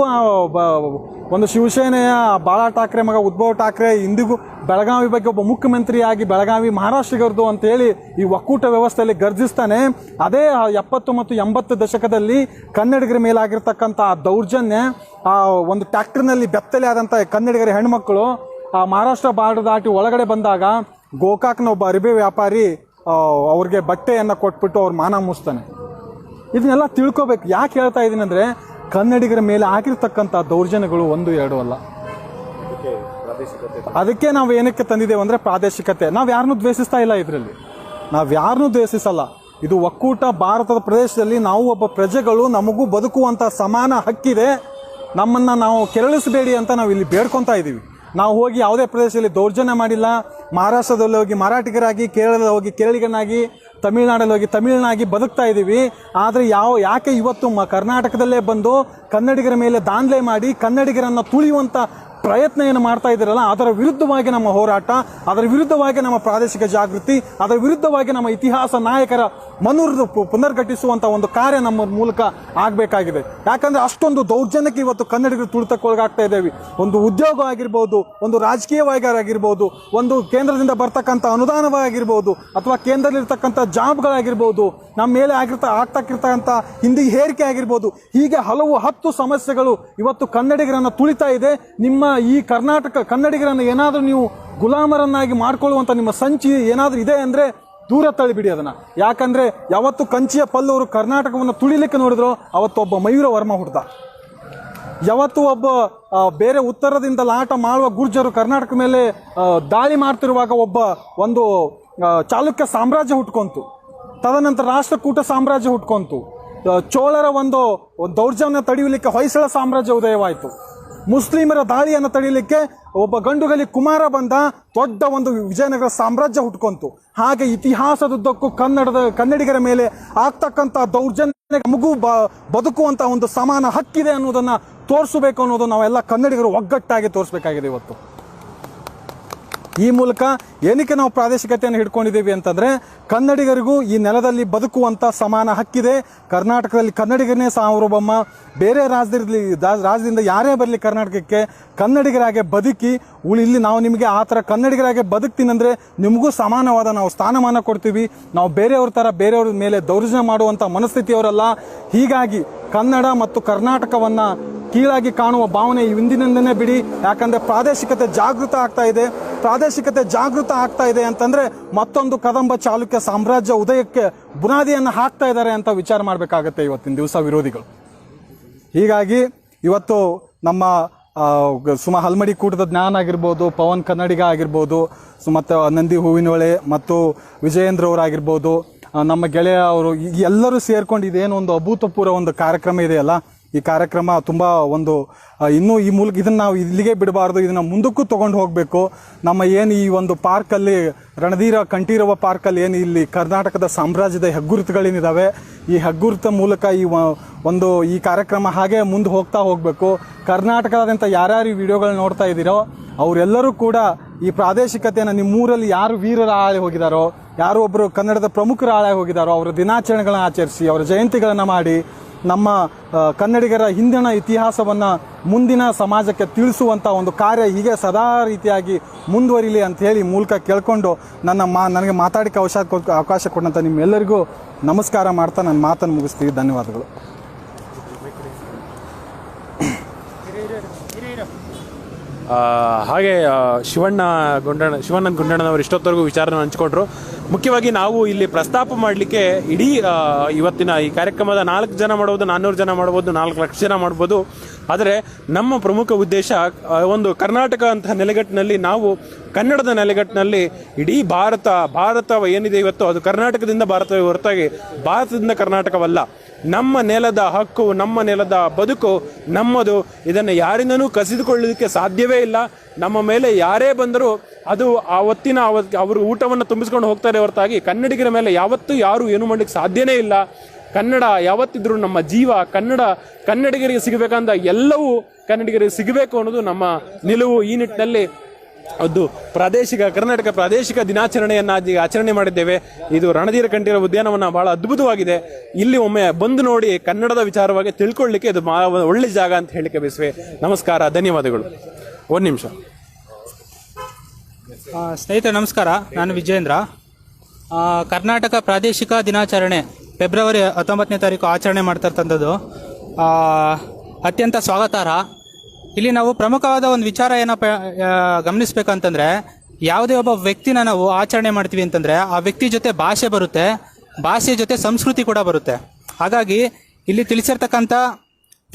ಒಂದು ಶಿವಸೇನೆಯ ಬಾಳಾ ಠಾಕ್ರೆ ಮಗ ಉದ್ಧವ್ ಠಾಕ್ರೆ ಇಂದಿಗೂ ಬೆಳಗಾವಿ ಬಗ್ಗೆ ಒಬ್ಬ ಮುಖ್ಯಮಂತ್ರಿಯಾಗಿ ಬೆಳಗಾವಿ ಮಹಾರಾಷ್ಟ್ರಿಗರದು ಅಂತೇಳಿ ಈ ಒಕ್ಕೂಟ ವ್ಯವಸ್ಥೆಯಲ್ಲಿ ಗರ್ಜಿಸ್ತಾನೆ. ಅದೇ 70 ಮತ್ತು 80 ದಶಕದಲ್ಲಿ ಕನ್ನಡಿಗರ ಮೇಲಾಗಿರ್ತಕ್ಕಂಥ ದೌರ್ಜನ್ಯ, ಆ ಒಂದು ಟ್ಯಾಕ್ಟರ್ನಲ್ಲಿ ಬೆತ್ತಲೆ ಆದಂಥ ಕನ್ನಡಿಗರ ಹೆಣ್ಮಕ್ಳು ಆ ಮಹಾರಾಷ್ಟ್ರ ಬಾರ್ಡರ್ ದಾಟಿ ಒಳಗಡೆ ಬಂದಾಗ ಗೋಕಾಕ್ನ ಒಬ್ಬ ಅರಿಬೆ ವ್ಯಾಪಾರಿ ಅವ್ರಿಗೆ ಬಟ್ಟೆಯನ್ನು ಕೊಟ್ಬಿಟ್ಟು ಅವ್ರ ಮಾನ ಮುಚ್ತಾನೆ. ಇದನ್ನೆಲ್ಲ ತಿಳ್ಕೊಬೇಕು. ಯಾಕೆ ಹೇಳ್ತಾ ಇದ್ದೀನಿ ಅಂದರೆ, ಕನ್ನಡಿಗರ ಮೇಲೆ ಆಗಿರ್ತಕ್ಕಂಥ ದೌರ್ಜನ್ಯಗಳು 1-2 ಅಲ್ಲ. ಅದಕ್ಕೆ ನಾವು ಏನಕ್ಕೆ ತಂದಿದ್ದೇವೆ ಅಂದರೆ ಪ್ರಾದೇಶಿಕತೆ. ನಾವು ಯಾರನ್ನೂ ದ್ವೇಷಿಸ್ತಾ ಇಲ್ಲ, ಇದರಲ್ಲಿ ನಾವು ಯಾರನ್ನೂ ದ್ವೇಷಿಸಲ್ಲ. ಇದು ಒಕ್ಕೂಟ ಭಾರತದ ಪ್ರದೇಶದಲ್ಲಿ ನಾವು ಒಬ್ಬ ಪ್ರಜೆಗಳು, ನಮಗೂ ಬದುಕುವಂಥ ಸಮಾನ ಹಕ್ಕಿದೆ, ನಮ್ಮನ್ನು ನಾವು ಕೆರಳಿಸಬೇಡಿ ಅಂತ ನಾವು ಇಲ್ಲಿ ಬೇಡ್ಕೊತಾ ಇದ್ದೀವಿ. ನಾವು ಹೋಗಿ ಯಾವುದೇ ಪ್ರದೇಶದಲ್ಲಿ ದೌರ್ಜನ್ಯ ಮಾಡಿಲ್ಲ. ಮಹಾರಾಷ್ಟ್ರದಲ್ಲಿ ಹೋಗಿ ಮರಾಠಿಗರಾಗಿ, ಕೇರಳದಲ್ಲಿ ಹೋಗಿ ಕೇರಳಿಗನಾಗಿ, ತಮಿಳುನಾಡಲ್ಲಿ ಹೋಗಿ ತಮಿಳನಾಗಿ ಬದುಕ್ತಾ ಇದ್ದೀವಿ. ಆದರೆ ಯಾಕೆ ಇವತ್ತು ಕರ್ನಾಟಕದಲ್ಲೇ ಬಂದು ಕನ್ನಡಿಗರ ಮೇಲೆ ದಾಂಧಲೆ ಮಾಡಿ ಕನ್ನಡಿಗರನ್ನು ತುಳಿಯುವಂಥ ಪ್ರಯತ್ನ ಏನು ಮಾಡ್ತಾ ಇದ್ದೀರಲ್ಲ, ಅದರ ವಿರುದ್ಧವಾಗಿ ನಮ್ಮ ಹೋರಾಟ, ಅದರ ವಿರುದ್ಧವಾಗಿ ನಮ್ಮ ಪ್ರಾದೇಶಿಕ ಜಾಗೃತಿ, ಅದರ ವಿರುದ್ಧವಾಗಿ ನಮ್ಮ ಇತಿಹಾಸ ನಾಯಕರ ಪುನರ್ಘಟಿಸುವಂಥ ಒಂದು ಕಾರ್ಯ ನಮ್ಮ ಮೂಲಕ ಆಗಬೇಕಾಗಿದೆ. ಯಾಕಂದರೆ ಅಷ್ಟೊಂದು ದೌರ್ಜನ್ಯಕ್ಕೆ ಇವತ್ತು ಕನ್ನಡಿಗರು ತುಳಿತಕ್ಕೊಳಗಾಗ್ತಾ ಇದ್ದೇವೆ. ಒಂದು ಉದ್ಯೋಗ ಆಗಿರ್ಬೋದು, ಒಂದು ರಾಜಕೀಯವಾಗಿ ಆಗಿರ್ಬೋದು, ಒಂದು ಕೇಂದ್ರದಿಂದ ಬರ್ತಕ್ಕಂಥ ಅನುದಾನವಾಗಿರ್ಬೋದು, ಅಥವಾ ಕೇಂದ್ರದಲ್ಲಿರ್ತಕ್ಕಂಥ ಜಾಬ್ಗಳಾಗಿರ್ಬೋದು, ನಮ್ಮ ಮೇಲೆ ಆಗ್ತಕ್ಕಿರ್ತಕ್ಕಂಥ ಹಿಂದಿ ಹೇರಿಕೆ ಆಗಿರ್ಬೋದು, ಹೀಗೆ ಹಲವು 10 ಸಮಸ್ಯೆಗಳು ಇವತ್ತು ಕನ್ನಡಿಗರನ್ನು ತುಳಿತಾ ಇದೆ. ನಿಮ್ಮ ಈ ಕನ್ನಡಿಗರನ್ನು ಏನಾದರೂ ನೀವು ಗುಲಾಮರನ್ನಾಗಿ ಮಾಡ್ಕೊಳ್ಳುವಂಥ ನಿಮ್ಮ ಸಂಚಿ ಏನಾದರೂ ಇದೆ ಅಂದರೆ ದೂರ ತಳ್ಳಿಬಿಡಿ ಅದನ್ನು. ಯಾಕಂದರೆ ಯಾವತ್ತು ಕಂಚಿಯ ಪಲ್ಲವರು ಕರ್ನಾಟಕವನ್ನು ತುಳಿಲಿಕ್ಕೆ ನೋಡಿದ್ರು, ಅವತ್ತು ಒಬ್ಬ ಮಯೂರ ವರ್ಮ ಹುಡ್ದ. ಯಾವತ್ತು ಒಬ್ಬ ಬೇರೆ ಉತ್ತರದಿಂದ ಲಾಟ ಮಾಡುವ ಗುರ್ಜರು ಕರ್ನಾಟಕ ಮೇಲೆ ದಾಳಿ ಮಾಡ್ತಿರುವಾಗ ಒಂದು ಚಾಲುಕ್ಯ ಸಾಮ್ರಾಜ್ಯ ಹುಟ್ಕೊಂತು. ತದನಂತರ ರಾಷ್ಟ್ರಕೂಟ ಸಾಮ್ರಾಜ್ಯ ಹುಟ್ಕೊಂತು. ಚೋಳರ ಒಂದು ದೌರ್ಜನ್ಯ ತಡೆಯಲಿಕ್ಕೆ ಹೊಯ್ಸಳ ಸಾಮ್ರಾಜ್ಯ ಉದಯವಾಯಿತು. ಮುಸ್ಲಿಮರ ದಾಳಿಯನ್ನು ತಡೆಯಲಿಕ್ಕೆ ಒಬ್ಬ ಗಂಡುಗಲಿ ಕುಮಾರ ಬಂದ, ದೊಡ್ಡ ಒಂದು ವಿಜಯನಗರ ಸಾಮ್ರಾಜ್ಯ ಹುಟ್ಕೊಂತು. ಹಾಗೆ ಇತಿಹಾಸದುದ್ದಕ್ಕೂ ಕನ್ನಡಿಗರ ಮೇಲೆ ಆಗ್ತಕ್ಕಂಥ ದೌರ್ಜನ್ಯ ನಮಗೂ ಬದುಕುವಂಥ ಒಂದು ಸಮಾನ ಹಕ್ಕಿದೆ ಅನ್ನೋದನ್ನು ತೋರಿಸಬೇಕು ಅನ್ನೋದು ನಾವೆಲ್ಲ ಕನ್ನಡಿಗರು ಒಗ್ಗಟ್ಟಾಗಿ ತೋರಿಸಬೇಕಾಗಿದೆ ಇವತ್ತು. ಈ ಮೂಲಕ ಏನಕ್ಕೆ ನಾವು ಪ್ರಾದೇಶಿಕತೆಯನ್ನು ಹಿಡ್ಕೊಂಡಿದ್ದೀವಿ ಅಂತಂದರೆ, ಕನ್ನಡಿಗರಿಗೂ ಈ ನೆಲದಲ್ಲಿ ಬದುಕುವಂಥ ಸಮಾನ ಹಕ್ಕಿದೆ. ಕರ್ನಾಟಕದಲ್ಲಿ ಕನ್ನಡಿಗರನ್ನೇ ಸಾರ್ವಭೌಮ. ಬೇರೆ ರಾಜ್ಯದಿಂದ ಯಾರೇ ಬರಲಿ ಕರ್ನಾಟಕಕ್ಕೆ ಕನ್ನಡಿಗರಾಗೆ ಬದುಕಿ ಇಲ್ಲಿ ನಾವು ನಿಮಗೆ ಆ ಥರ ಕನ್ನಡಿಗರಾಗೆ ಬದುಕ್ತೀನಂದರೆ ನಿಮಗೂ ಸಮಾನವಾದ ನಾವು ಸ್ಥಾನಮಾನ ಕೊಡ್ತೀವಿ. ನಾವು ಬೇರೆಯವ್ರ ಮೇಲೆ ದೌರ್ಜನ್ಯ ಮಾಡುವಂಥ ಮನಸ್ಥಿತಿಯವರಲ್ಲ. ಹೀಗಾಗಿ ಕನ್ನಡ ಮತ್ತು ಕರ್ನಾಟಕವನ್ನು ಕೀಳಾಗಿ ಕಾಣುವ ಭಾವನೆ ಹಿಂದಿನಿಂದನೇ ಬಿಡಿ. ಯಾಕಂದರೆ ಪ್ರಾದೇಶಿಕತೆ ಜಾಗೃತ ಆಗ್ತಾ ಇದೆ ಅಂತಂದರೆ ಮತ್ತೊಂದು ಕದಂಬ ಚಾಲುಕ್ಯ ಸಾಮ್ರಾಜ್ಯ ಉದಯಕ್ಕೆ ಬುನಾದಿಯನ್ನು ಹಾಕ್ತಾ ಇದ್ದಾರೆ ಅಂತ ವಿಚಾರ ಮಾಡಬೇಕಾಗತ್ತೆ ಇವತ್ತಿನ ದಿವಸ ವಿರೋಧಿಗಳು. ಹೀಗಾಗಿ ಇವತ್ತು ನಮ್ಮ ಹಲ್ಮಡಿ ಕೂಟದ ಜ್ಞಾನ ಆಗಿರ್ಬೋದು, ಪವನ್ ಕನ್ನಡಿಗ ಆಗಿರ್ಬೋದು, ಮತ್ತು ನಂದಿ ಹೂವಿನೊಳೆ ಮತ್ತು ವಿಜಯೇಂದ್ರ ಅವರಾಗಿರ್ಬೋದು, ನಮ್ಮ ಗೆಳೆಯ ಅವರು ಎಲ್ಲರೂ ಸೇರ್ಕೊಂಡು ಇದೇನು ಒಂದು ಅಭೂತಪೂರ್ವ ಒಂದು ಕಾರ್ಯಕ್ರಮ ಇದೆಯಲ್ಲ, ಈ ಕಾರ್ಯಕ್ರಮ ತುಂಬ ಇನ್ನೂ ಈ ಮೂಲಕ ಇದನ್ನು ನಾವು ಇಲ್ಲಿಗೆ ಬಿಡಬಾರ್ದು, ಇದನ್ನು ಮುಂದಕ್ಕೂ ತೊಗೊಂಡು ಹೋಗಬೇಕು. ನಮ್ಮ ಏನು ಈ ಒಂದು ಪಾರ್ಕಲ್ಲಿ ರಣಧೀರ ಕಂಠೀರವ ಪಾರ್ಕಲ್ಲಿ ಏನು ಇಲ್ಲಿ ಕರ್ನಾಟಕದ ಸಾಮ್ರಾಜ್ಯದ ಹೆಗ್ಗುರುತುಗಳೇನಿದ್ದಾವೆ, ಈ ಹೆಗ್ಗುರುತ ಮೂಲಕ ಈ ಕಾರ್ಯಕ್ರಮ ಹಾಗೆ ಮುಂದೆ ಹೋಗಬೇಕು. ಕರ್ನಾಟಕದಾದ್ಯಂತ ಯಾರ್ಯಾರು ಈ ವಿಡಿಯೋಗಳು ನೋಡ್ತಾ ಇದ್ದೀರೋ ಅವರೆಲ್ಲರೂ ಕೂಡ ಈ ಪ್ರಾದೇಶಿಕತೆಯನ್ನು ನಿಮ್ಮೂರಲ್ಲಿ ಯಾರು ವೀರರ ಆಳೆ ಹೋಗಿದ್ದಾರೋ, ಯಾರು ಒಬ್ಬರು ಕನ್ನಡದ ಪ್ರಮುಖರ ಆಳೆ ಹೋಗಿದ್ದಾರೋ ಅವರ ದಿನಾಚರಣೆಗಳನ್ನ ಆಚರಿಸಿ, ಅವರ ಜಯಂತಿಗಳನ್ನು ಮಾಡಿ ನಮ್ಮ ಕನ್ನಡಿಗರ ಹಿಂದಿನ ಇತಿಹಾಸವನ್ನು ಮುಂದಿನ ಸಮಾಜಕ್ಕೆ ತಿಳಿಸುವಂಥ ಒಂದು ಕಾರ್ಯ ಹೀಗೆ ಸದಾ ರೀತಿಯಾಗಿ ಮುಂದುವರಿಲಿ ಅಂತ ಹೇಳಿ ಮೂಲಕ ಕೇಳ್ಕೊಂಡು ನನಗೆ ಮಾತಾಡೋಕ್ಕೆ ಅವಕಾಶ ಕೊಟ್ಟಂಥ ನಿಮ್ಮೆಲ್ಲರಿಗೂ ನಮಸ್ಕಾರ ಮಾಡ್ತಾ ನನ್ನ ಮಾತನ್ನು ಮುಗಿಸ್ತೀವಿ. ಧನ್ಯವಾದಗಳು. ಹಾಗೆ ಶಿವಣ್ಣನ ಗುಂಡಣ್ಣನವರು ಇಷ್ಟೊತ್ತವರೆಗೂ ವಿಚಾರನ ಹಂಚಿಕೊಂಡ್ರು. ಮುಖ್ಯವಾಗಿ ನಾವು ಇಲ್ಲಿ ಪ್ರಸ್ತಾಪ ಮಾಡಲಿಕ್ಕೆ ಇಡೀ ಇವತ್ತಿನ ಈ ಕಾರ್ಯಕ್ರಮದ 4 ಜನ ಮಾಡ್ಬೋದು, 400 ಜನ ಮಾಡ್ಬೋದು, 4 ಲಕ್ಷ ಜನ ಮಾಡ್ಬೋದು. ಆದರೆ ನಮ್ಮ ಪ್ರಮುಖ ಉದ್ದೇಶ ಒಂದು ಕರ್ನಾಟಕ ಅಂತ ನೆಲೆಗಟ್ಟಿನಲ್ಲಿ, ನಾವು ಕನ್ನಡದ ನೆಲೆಗಟ್ಟಿನಲ್ಲಿ ಇಡೀ ಭಾರತ ಏನಿದೆ ಇವತ್ತು ಅದು ಕರ್ನಾಟಕದಿಂದ ಭಾರತವೇ ಹೊರತಾಗಿ ಭಾರತದಿಂದ ಕರ್ನಾಟಕವಲ್ಲ. ನಮ್ಮ ನೆಲದ ಹಕ್ಕು, ನಮ್ಮ ನೆಲದ ಬದುಕು ನಮ್ಮದು. ಇದನ್ನು ಯಾರಿಂದನೂ ಕಸಿದುಕೊಳ್ಳೋದಕ್ಕೆ ಸಾಧ್ಯವೇ ಇಲ್ಲ. ನಮ್ಮ ಮೇಲೆ ಯಾರೇ ಬಂದರೂ ಅದು ಅವರು ಊಟವನ್ನು ತುಂಬಿಸ್ಕೊಂಡು ಹೋಗ್ತಾರೆ ಹೊರತಾಗಿ ಕನ್ನಡಿಗರ ಮೇಲೆ ಯಾವತ್ತೂ ಯಾರು ಏನು ಮಾಡಲಿಕ್ಕೆ ಸಾಧ್ಯನೇ ಇಲ್ಲ. ಕನ್ನಡ ಯಾವತ್ತಿದ್ರೂ ನಮ್ಮ ಜೀವ. ಕನ್ನಡಿಗರಿಗೆ ಸಿಗಬೇಕಂದ ಎಲ್ಲವೂ ಕನ್ನಡಿಗರಿಗೆ ಸಿಗಬೇಕು ಅನ್ನೋದು ನಮ್ಮ ನಿಲುವು. ಈ ನಿಟ್ಟಿನಲ್ಲಿ ಅದು ಕರ್ನಾಟಕ ಪ್ರಾದೇಶಿಕ ದಿನಾಚರಣೆಯನ್ನು ಆಚರಣೆ ಮಾಡಿದ್ದೇವೆ. ಇದು ರಣಧೀರ ಕಂಠೀರವ ಉದ್ಯಾನವನ ಬಹಳ ಅದ್ಭುತವಾಗಿದೆ. ಇಲ್ಲಿ ಒಮ್ಮೆ ಬಂದು ನೋಡಿ ಕನ್ನಡದ ವಿಚಾರವಾಗಿ ತಿಳ್ಕೊಳ್ಳಿಕ್ಕೆ ಇದು ಒಳ್ಳೆ ಜಾಗ ಅಂತ ಹೇಳಿಕೆ ಬಯಸುವೆ. ನಮಸ್ಕಾರ, ಧನ್ಯವಾದಗಳು. ಒಂದು ನಿಮಿಷ. ಸ್ನೇಹಿತರೆ ನಮಸ್ಕಾರ, ನಾನು ವಿಜೇಂದ್ರ. ಕರ್ನಾಟಕ ಪ್ರಾದೇಶಿಕ ದಿನಾಚರಣೆ ಫೆಬ್ರವರಿ 19ನೇ ತಾರೀಕು ಆಚರಣೆ ಮಾಡ್ತಾ ಇರ್ತಂಥದ್ದು ಅತ್ಯಂತ ಸ್ವಾಗತಾರ್ಹ. ಇಲ್ಲಿ ನಾವು ಪ್ರಮುಖವಾದ ಒಂದು ವಿಚಾರ ಏನಪ್ಪ ಗಮನಿಸ್ಬೇಕಂತಂದ್ರೆ, ಯಾವುದೇ ಒಬ್ಬ ವ್ಯಕ್ತಿನ ನಾವು ಆಚರಣೆ ಮಾಡ್ತೀವಿ ಅಂತಂದ್ರೆ ಆ ವ್ಯಕ್ತಿ ಜೊತೆ ಭಾಷೆ ಬರುತ್ತೆ, ಭಾಷೆ ಜೊತೆ ಸಂಸ್ಕೃತಿ ಕೂಡ ಬರುತ್ತೆ. ಹಾಗಾಗಿ ಇಲ್ಲಿ ತಿಳಿಸಿರ್ತಕ್ಕಂಥ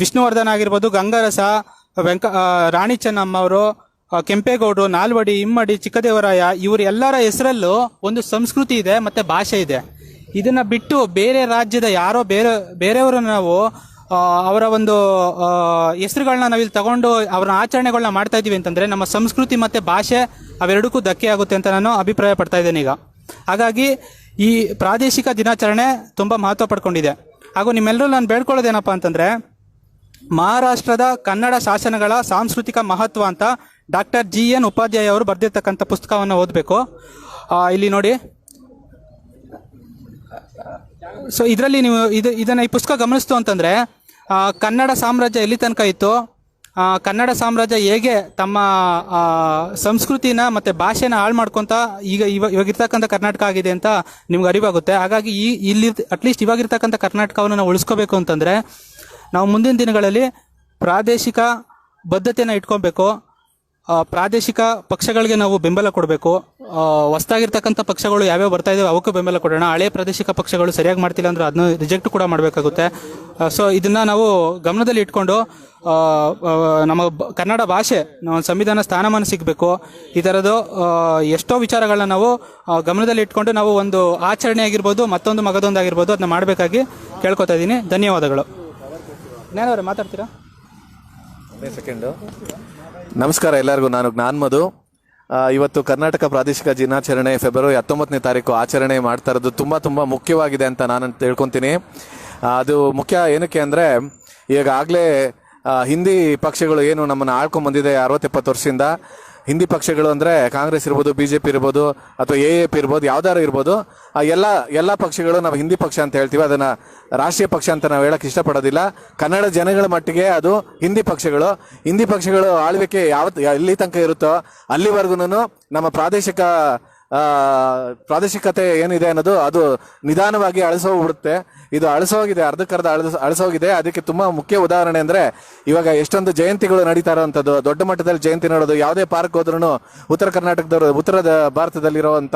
ವಿಷ್ಣುವರ್ಧನ್ ಆಗಿರ್ಬೋದು, ಗಂಗರಸ, ರಾಣಿ ಚೆನ್ನಮ್ಮ ಅವರು, ಕೆಂಪೇಗೌಡರು, ನಾಲ್ವಡಿ, ಇಮ್ಮಡಿ, ಚಿಕ್ಕದೇವರಾಯ, ಇವರು ಎಲ್ಲರ ಹೆಸರಲ್ಲೂ ಒಂದು ಸಂಸ್ಕೃತಿ ಇದೆ ಮತ್ತೆ ಭಾಷೆ ಇದೆ. ಇದನ್ನ ಬಿಟ್ಟು ಬೇರೆ ರಾಜ್ಯದ ಯಾರೋ ಬೇರೆಯವರನ್ನ ನಾವು ಅವರ ಒಂದು ಹೆಸರುಗಳನ್ನ ನಾವಿಲ್ಲಿ ತಗೊಂಡು ಅವರ ಆಚರಣೆಗಳನ್ನ ಮಾಡ್ತಾ ಇದೀವಿ ಅಂತಂದ್ರೆ ನಮ್ಮ ಸಂಸ್ಕೃತಿ ಮತ್ತೆ ಭಾಷೆ ಅವೆರಡಕ್ಕೂ ಧಕ್ಕೆ ಆಗುತ್ತೆ ಅಂತ ನಾನು ಅಭಿಪ್ರಾಯ ಪಡ್ತಾ ಇದ್ದೇನೆ ಈಗ. ಹಾಗಾಗಿ ಈ ಪ್ರಾದೇಶಿಕ ದಿನಾಚರಣೆ ತುಂಬಾ ಮಹತ್ವ ಪಡ್ಕೊಂಡಿದೆ. ಹಾಗೂ ನಿಮ್ಮೆಲ್ಲರೂ ನಾನು ಬೇಡ್ಕೊಳ್ಳೋದೇನಪ್ಪ ಅಂತಂದ್ರೆ, ಮಹಾರಾಷ್ಟ್ರದ ಕನ್ನಡ ಶಾಸನಗಳ ಸಾಂಸ್ಕೃತಿಕ ಮಹತ್ವ ಅಂತ ಡಾಕ್ಟರ್ GN ಉಪಾಧ್ಯಾಯ ಅವರು ಬರೆದಿರ್ತಕ್ಕಂಥ ಪುಸ್ತಕವನ್ನು ಓದಬೇಕು. ಇಲ್ಲಿ ನೋಡಿ. ಸೊ ಇದರಲ್ಲಿ ನೀವು ಇದನ್ನ ಈ ಪುಸ್ತಕ ಗಮನಿಸ್ತು ಅಂತಂದ್ರೆ, ಕನ್ನಡ ಸಾಮ್ರಾಜ್ಯ ಎಲ್ಲಿ ತನಕ ಇತ್ತು, ಕನ್ನಡ ಸಾಮ್ರಾಜ್ಯ ಹೇಗೆ ತಮ್ಮ ಸಂಸ್ಕೃತಿನ ಮತ್ತೆ ಭಾಷೆನ ಹಾಳು ಮಾಡ್ಕೊಂತ ಇವಾಗಿರ್ತಕ್ಕಂಥ ಕರ್ನಾಟಕ ಆಗಿದೆ ಅಂತ ನಿಮ್ಗೆ ಅರಿವಾಗುತ್ತೆ. ಹಾಗಾಗಿ ಇಲ್ಲಿ ಅಟ್ಲೀಸ್ಟ್ ಇವಾಗಿರ್ತಕ್ಕಂಥ ಕರ್ನಾಟಕವನ್ನು ನಾವು ಉಳಿಸ್ಕೋಬೇಕು ಅಂತಂದ್ರೆ ನಾವು ಮುಂದಿನ ದಿನಗಳಲ್ಲಿ ಪ್ರಾದೇಶಿಕ ಬದ್ಧತೆಯನ್ನು ಇಟ್ಕೊಬೇಕು. ಪ್ರಾದೇಶಿಕ ಪಕ್ಷಗಳಿಗೆ ನಾವು ಬೆಂಬಲ ಕೊಡಬೇಕು. ಹೊಸದಾಗಿರ್ತಕ್ಕಂಥ ಪಕ್ಷಗಳು ಯಾವ್ಯಾವ ಬರ್ತಾ ಇದಾವೆ ಅವಕ್ಕೂ ಬೆಂಬಲ ಕೊಡೋಣ. ಹಳೆ ಪ್ರಾದೇಶಿಕ ಪಕ್ಷಗಳು ಸರಿಯಾಗಿ ಮಾಡ್ತಿಲ್ಲ ಅಂದ್ರೆ ಅದನ್ನ ರಿಜೆಕ್ಟ್ ಕೂಡ ಮಾಡಬೇಕಾಗುತ್ತೆ. ಸೊ ಇದನ್ನ ನಾವು ಗಮನದಲ್ಲಿ ಇಟ್ಕೊಂಡು ನಮ್ಮ ಕನ್ನಡ ಭಾಷೆ ನಮ್ಮ ಸಂವಿಧಾನ ಸ್ಥಾನಮಾನ ಸಿಗಬೇಕು. ಈ ಥರದ್ದು ಎಷ್ಟೋ ವಿಚಾರಗಳನ್ನ ನಾವು ಗಮನದಲ್ಲಿ ಇಟ್ಕೊಂಡು ನಾವು ಒಂದು ಆಚರಣೆ ಆಗಿರ್ಬೋದು, ಮತ್ತೊಂದು ಮಗದೊಂದಾಗಿರ್ಬೋದು, ಅದನ್ನ ಮಾಡಬೇಕಾಗಿ ಕೇಳ್ಕೊತಾ ಇದ್ದೀನಿ. ಧನ್ಯವಾದಗಳು. ಜ್ಞಾನವರೇ ಮಾತಾಡ್ತೀರಾ? ಸೆಕೆಂಡು. ನಮಸ್ಕಾರ ಎಲ್ಲರಿಗೂ. ನಾನು ಜ್ಞಾನ್ಮಧು. ಇವತ್ತು ಕರ್ನಾಟಕ ಪ್ರಾದೇಶಿಕ ದಿನಾಚರಣೆ ಫೆಬ್ರವರಿ 19ನೇ ತಾರೀಕು ಆಚರಣೆ ಮಾಡ್ತಾ ಇರೋದು ತುಂಬ ಮುಖ್ಯವಾಗಿದೆ ಅಂತ ನಾನು ತಿಳ್ಕೊತೀನಿ. ಅದು ಮುಖ್ಯ ಏನಕ್ಕೆ ಅಂದರೆ, ಈಗಾಗಲೇ ಹಿಂದಿ ಪಕ್ಷಗಳು ಏನು ನಮ್ಮನ್ನು ಆಳ್ಕೊಂಡು ಬಂದಿದೆ 60-70 ವರ್ಷದಿಂದ, ಹಿಂದಿ ಪಕ್ಷಗಳು ಅಂದರೆ ಕಾಂಗ್ರೆಸ್ ಇರ್ಬೋದು, BJP ಇರ್ಬೋದು, ಅಥವಾ AAP ಇರ್ಬೋದು, ಯಾವ್ದಾರು ಇರ್ಬೋದು, ಎಲ್ಲ ಪಕ್ಷಗಳು ನಾವು ಹಿಂದಿ ಪಕ್ಷ ಅಂತ ಹೇಳ್ತೀವಿ. ಅದನ್ನು ರಾಷ್ಟ್ರೀಯ ಪಕ್ಷ ಅಂತ ನಾವು ಹೇಳಕ್ಕೆ ಇಷ್ಟಪಡೋದಿಲ್ಲ. ಕನ್ನಡ ಜನಗಳ ಮಟ್ಟಿಗೆ ಅದು ಹಿಂದಿ ಪಕ್ಷಗಳು ಆಳ್ವಿಕೆ ಎಲ್ಲಿ ತನಕ ಇರುತ್ತೋ ಅಲ್ಲಿವರೆಗೂ ನಮ್ಮ ಪ್ರಾದೇಶಿಕತೆ ಏನಿದೆ ಅನ್ನೋದು ಅದು ನಿಧಾನವಾಗಿ ಅಳಿಸೋಗ್ಬಿಡುತ್ತೆ. ಇದು ಅಳಿಸೋಗಿದೆ, ಅರ್ಧಕ್ಕರ್ಧ ಅಳಿಸೋಗಿದೆ. ಅದಕ್ಕೆ ತುಂಬಾ ಮುಖ್ಯ ಉದಾಹರಣೆ ಅಂದ್ರೆ, ಇವಾಗ ಎಷ್ಟೊಂದು ಜಯಂತಿಗಳು ನಡೀತಾ ಇರೋವಂಥದ್ದು, ದೊಡ್ಡ ಮಟ್ಟದಲ್ಲಿ ಜಯಂತಿ ನೋಡೋದು. ಯಾವುದೇ ಪಾರ್ಕ್ ಹೋದ್ರೂ ಉತ್ತರ ಭಾರತದಲ್ಲಿರುವಂತ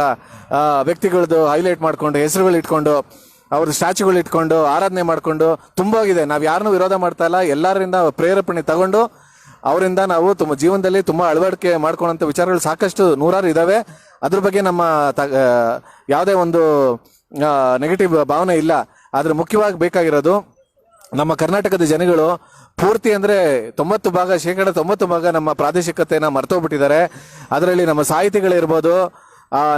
ವ್ಯಕ್ತಿಗಳದ್ದು ಹೈಲೈಟ್ ಮಾಡ್ಕೊಂಡು, ಹೆಸರುಗಳು ಇಟ್ಕೊಂಡು, ಅವ್ರ ಸ್ಟ್ಯಾಚ್ಯೂಗಳು ಇಟ್ಕೊಂಡು ಆರಾಧನೆ ಮಾಡ್ಕೊಂಡು ತುಂಬೋಗಿದೆ. ನಾವು ಯಾರನ್ನೂ ವಿರೋಧ ಮಾಡ್ತಾ ಇಲ್ಲ. ಎಲ್ಲರಿಂದ ಪ್ರೇರೇಪಣೆ ತಗೊಂಡು ಅವರಿಂದ ನಾವು ಜೀವನದಲ್ಲಿ ತುಂಬಾ ಅಳವಡಿಕೆ ಮಾಡ್ಕೊಳ್ಳೋಂಥ ವಿಚಾರಗಳು ಸಾಕಷ್ಟು ನೂರಾರು ಇದಾವೆ. ಅದ್ರ ಬಗ್ಗೆ ನಮ್ಮ ಯಾವುದೇ ಒಂದು ನೆಗೆಟಿವ್ ಭಾವನೆ ಇಲ್ಲ. ಆದ್ರೆ ಮುಖ್ಯವಾಗಿ ಬೇಕಾಗಿರೋದು, ನಮ್ಮ ಕರ್ನಾಟಕದ ಜನಗಳು ಪೂರ್ತಿ ಅಂದ್ರೆ 90% ನಮ್ಮ ಪ್ರಾದೇಶಿಕತೆನ ಮರ್ತೋಗ್ಬಿಟ್ಟಿದ್ದಾರೆ. ಅದರಲ್ಲಿ ನಮ್ಮ ಸಾಹಿತಿಗಳಿರ್ಬೋದು,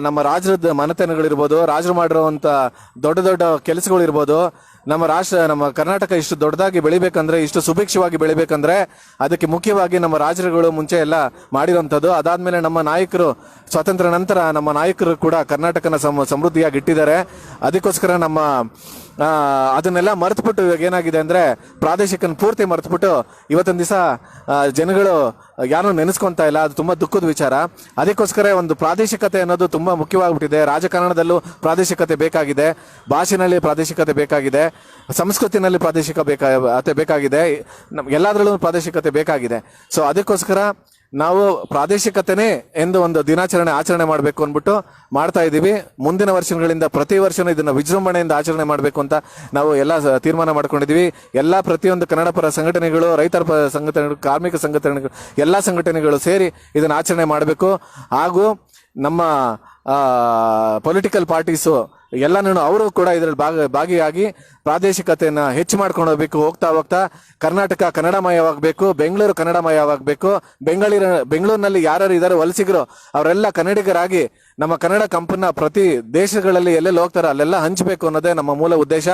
ನಮ್ಮ ರಾಜ್ಯದ ಮನೆತನಗಳಿರ್ಬೋದು, ರಾಜರು ಮಾಡಿರುವಂತ ದೊಡ್ಡ ಕೆಲಸಗಳಿರ್ಬೋದು, ನಮ್ಮ ಕರ್ನಾಟಕ ಇಷ್ಟು ದೊಡ್ಡದಾಗಿ ಬೆಳಿಬೇಕಂದ್ರೆ, ಇಷ್ಟು ಸುಭಿಕ್ಷವಾಗಿ ಬೆಳಿಬೇಕಂದ್ರೆ ಅದಕ್ಕೆ ಮುಖ್ಯವಾಗಿ ನಮ್ಮ ರಾಜರುಗಳು ಮುಂಚೆ ಎಲ್ಲ ಮಾಡಿರುವಂಥದ್ದು. ಅದಾದ್ಮೇಲೆ ನಮ್ಮ ನಾಯಕರು, ಸ್ವಾತಂತ್ರ್ಯ ನಂತರ ನಮ್ಮ ನಾಯಕರು ಕೂಡ ಕರ್ನಾಟಕನ ಸಮೃದ್ಧಿಯಾಗಿ ಇಟ್ಟಿದ್ದಾರೆ. ಅದಕ್ಕೋಸ್ಕರ ನಮ್ಮ ಅದನ್ನೆಲ್ಲ ಮರೆತುಬಿಟ್ಟು ಇವಾಗ ಏನಾಗಿದೆ ಅಂದ್ರೆ, ಪ್ರಾದೇಶಿಕನ ಪೂರ್ತಿ ಮರೆತುಬಿಟ್ಟು ಇವತ್ತೊಂದು ದಿವಸ ಜನಗಳು ಯಾರು ನೆನೆಸ್ಕೊಂತ ಇಲ್ಲ. ಅದು ತುಂಬಾ ದುಃಖದ ವಿಚಾರ. ಅದಕ್ಕೋಸ್ಕರ ಒಂದು ಪ್ರಾದೇಶಿಕತೆ ಅನ್ನೋದು ತುಂಬಾ ಮುಖ್ಯವಾಗ್ಬಿಟ್ಟಿದೆ. ರಾಜಕಾರಣದಲ್ಲೂ ಪ್ರಾದೇಶಿಕತೆ ಬೇಕಾಗಿದೆ, ಭಾಷೆನಲ್ಲಿ ಪ್ರಾದೇಶಿಕತೆ ಬೇಕಾಗಿದೆ, ಸಂಸ್ಕೃತಿನಲ್ಲಿ ಪ್ರಾದೇಶಿಕತೆ ಬೇಕಾಗಿದೆ, ಎಲ್ಲದರಲ್ಲೂ ಪ್ರಾದೇಶಿಕತೆ ಬೇಕಾಗಿದೆ. ಸೊ ಅದಕ್ಕೋಸ್ಕರ ನಾವು ಪ್ರಾದೇಶಿಕತೆನೇ ಎಂದು ಒಂದು ದಿನಾಚರಣೆ ಆಚರಣೆ ಮಾಡಬೇಕು ಅಂದ್ಬಿಟ್ಟು ಮಾಡ್ತಾ ಇದ್ದೀವಿ. ಮುಂದಿನ ವರ್ಷಗಳಿಂದ ಪ್ರತಿ ವರ್ಷನೂ ಇದನ್ನ ವಿಜೃಂಭಣೆಯಿಂದ ಆಚರಣೆ ಮಾಡಬೇಕು ಅಂತ ನಾವು ಎಲ್ಲ ತೀರ್ಮಾನ ಮಾಡ್ಕೊಂಡಿದ್ದೀವಿ. ಎಲ್ಲ ಪ್ರತಿಯೊಂದು ಕನ್ನಡ ಪರ ಸಂಘಟನೆಗಳು, ರೈತರ ಪರ ಸಂಘಟನೆಗಳು, ಕಾರ್ಮಿಕ ಸಂಘಟನೆಗಳು, ಎಲ್ಲ ಸಂಘಟನೆಗಳು ಸೇರಿ ಇದನ್ನ ಆಚರಣೆ ಮಾಡಬೇಕು. ಹಾಗೂ ನಮ್ಮ ಪೊಲಿಟಿಕಲ್ ಪಾರ್ಟೀಸು ಎಲ್ಲನೂ ಅವರು ಕೂಡ ಇದರಲ್ಲಿ ಭಾಗಿಯಾಗಿ ಪ್ರಾದೇಶಿಕತೆಯನ್ನು ಹೆಚ್ಚು ಮಾಡ್ಕೊಂಡು ಹೋಗ್ಬೇಕು. ಹೋಗ್ತಾ ಕರ್ನಾಟಕ ಕನ್ನಡಮಯವಾಗಬೇಕು, ಬೆಂಗಳೂರು ಕನ್ನಡಮಯವಾಗಬೇಕು. ಬೆಂಗಳೂರಿನಲ್ಲಿ ಯಾರು ಇದ್ದಾರೆ ವಲಸಿಗರು ಅವರೆಲ್ಲ ಕನ್ನಡಿಗರಾಗಿ ನಮ್ಮ ಕನ್ನಡ ಕಂಪನ್ನ ಪ್ರತಿ ದೇಶಗಳಲ್ಲಿ ಎಲ್ಲೆಲ್ಲಿ ಹೋಗ್ತಾರೋ ಅಲ್ಲೆಲ್ಲ ಹಂಚಬೇಕು ಅನ್ನೋದೇ ನಮ್ಮ ಮೂಲ ಉದ್ದೇಶ.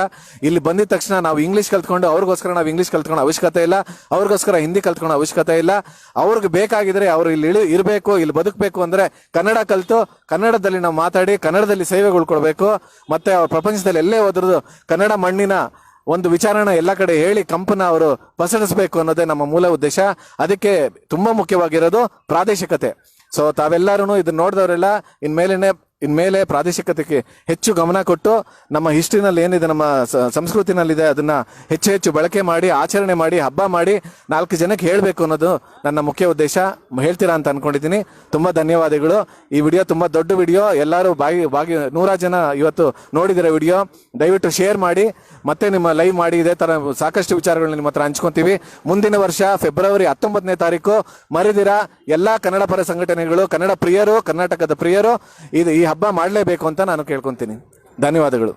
ಇಲ್ಲಿ ಬಂದಿದ ತಕ್ಷಣ ನಾವು ಇಂಗ್ಲಿಷ್ ಕಲ್ತ್ಕೊಂಡು ಅವ್ರಿಗೋಸ್ಕರ ನಾವು ಇಂಗ್ಲಿಷ್ ಕಲ್ತ್ಕೊಳ್ಳೋ ಅವಶ್ಯಕತೆ ಇಲ್ಲ, ಅವ್ರಿಗೋಸ್ಕರ ಹಿಂದಿ ಕಲ್ತ್ಕೊಳ್ಳೋ ಅವಶ್ಯಕತೆ ಇಲ್ಲ. ಅವ್ರಿಗೆ ಬೇಕಾಗಿದ್ರೆ ಅವ್ರು ಇಲ್ಲಿ ಇರಬೇಕು, ಇಲ್ಲಿ ಬದುಕಬೇಕು ಅಂದ್ರೆ ಕನ್ನಡ ಕಲಿತು ಕನ್ನಡದಲ್ಲಿ ನಾವು ಮಾತಾಡಿ ಕನ್ನಡದಲ್ಲಿ ಸೇವೆಗಳು ಕೊಡಬೇಕು. ಮತ್ತೆ ಅವ್ರ ಪ್ರಪಂಚದಲ್ಲಿ ಎಲ್ಲೇ ಹೋದ್ರದ್ದು ಕನ್ನಡ ಮಣ್ಣಿನ ಒಂದು ವಿಚಾರನ ಎಲ್ಲ ಕಡೆ ಹೇಳಿ ಕಂಪನ ಅವರು ಪಸರಿಸಬೇಕು ಅನ್ನೋದೇ ನಮ್ಮ ಮೂಲ ಉದ್ದೇಶ. ಅದಕ್ಕೆ ತುಂಬಾ ಮುಖ್ಯವಾಗಿರೋದು ಪ್ರಾದೇಶಿಕತೆ. ಸೊ ತಾವೆಲ್ಲರೂ ಇದನ್ನ ನೋಡಿದವರೆಲ್ಲ ಇನ್ಮೇಲೆ ಪ್ರಾದೇಶಿಕತೆಗೆ ಹೆಚ್ಚು ಗಮನ ಕೊಟ್ಟು ನಮ್ಮ ಹಿಸ್ಟ್ರಿನಲ್ಲಿ ಏನಿದೆ, ನಮ್ಮ ಸಂಸ್ಕೃತಿನಲ್ಲಿದೆ, ಅದನ್ನ ಹೆಚ್ಚು ಬಳಕೆ ಮಾಡಿ, ಆಚರಣೆ ಮಾಡಿ, ಹಬ್ಬ ಮಾಡಿ 4 ಜನಕ್ಕೆ ಹೇಳಬೇಕು ಅನ್ನೋದು ನನ್ನ ಮುಖ್ಯ ಉದ್ದೇಶ. ಹೇಳ್ತೀರಾ ಅಂತ ಅನ್ಕೊಂಡಿದ್ದೀನಿ. ತುಂಬಾ ಧನ್ಯವಾದಗಳು. ಈ ವಿಡಿಯೋ ತುಂಬಾ ದೊಡ್ಡ ವಿಡಿಯೋ, ಎಲ್ಲರೂ ಬಾಗಿ 100 ಜನ ಇವತ್ತು ನೋಡಿದಿರೋ ವಿಡಿಯೋ. ದಯವಿಟ್ಟು ಶೇರ್ ಮಾಡಿ, ಮತ್ತೆ ನಿಮ್ಮ ಲೈವ್ ಮಾಡಿ. ಇದೇ ತರ ಸಾಕಷ್ಟು ವಿಚಾರಗಳನ್ನ ನಿಮ್ಮ ಹತ್ರ ಹಂಚ್ಕೊಂತೀವಿ. ಮುಂದಿನ ವರ್ಷ ಫೆಬ್ರವರಿ 19ನೇ ತಾರೀಕು ಮರೆದಿರ ಎಲ್ಲಾ ಕನ್ನಡ ಪರ ಸಂಘಟನೆಗಳು, ಕನ್ನಡ ಪ್ರಿಯರು, ಕರ್ನಾಟಕದ ಪ್ರಿಯರು ಈ ಹಬ್ಬ ಮಾಡಲೇಬೇಕು ಅಂತ ನಾನು ಕೇಳ್ಕೊಂತೀನಿ. ಧನ್ಯವಾದಗಳು.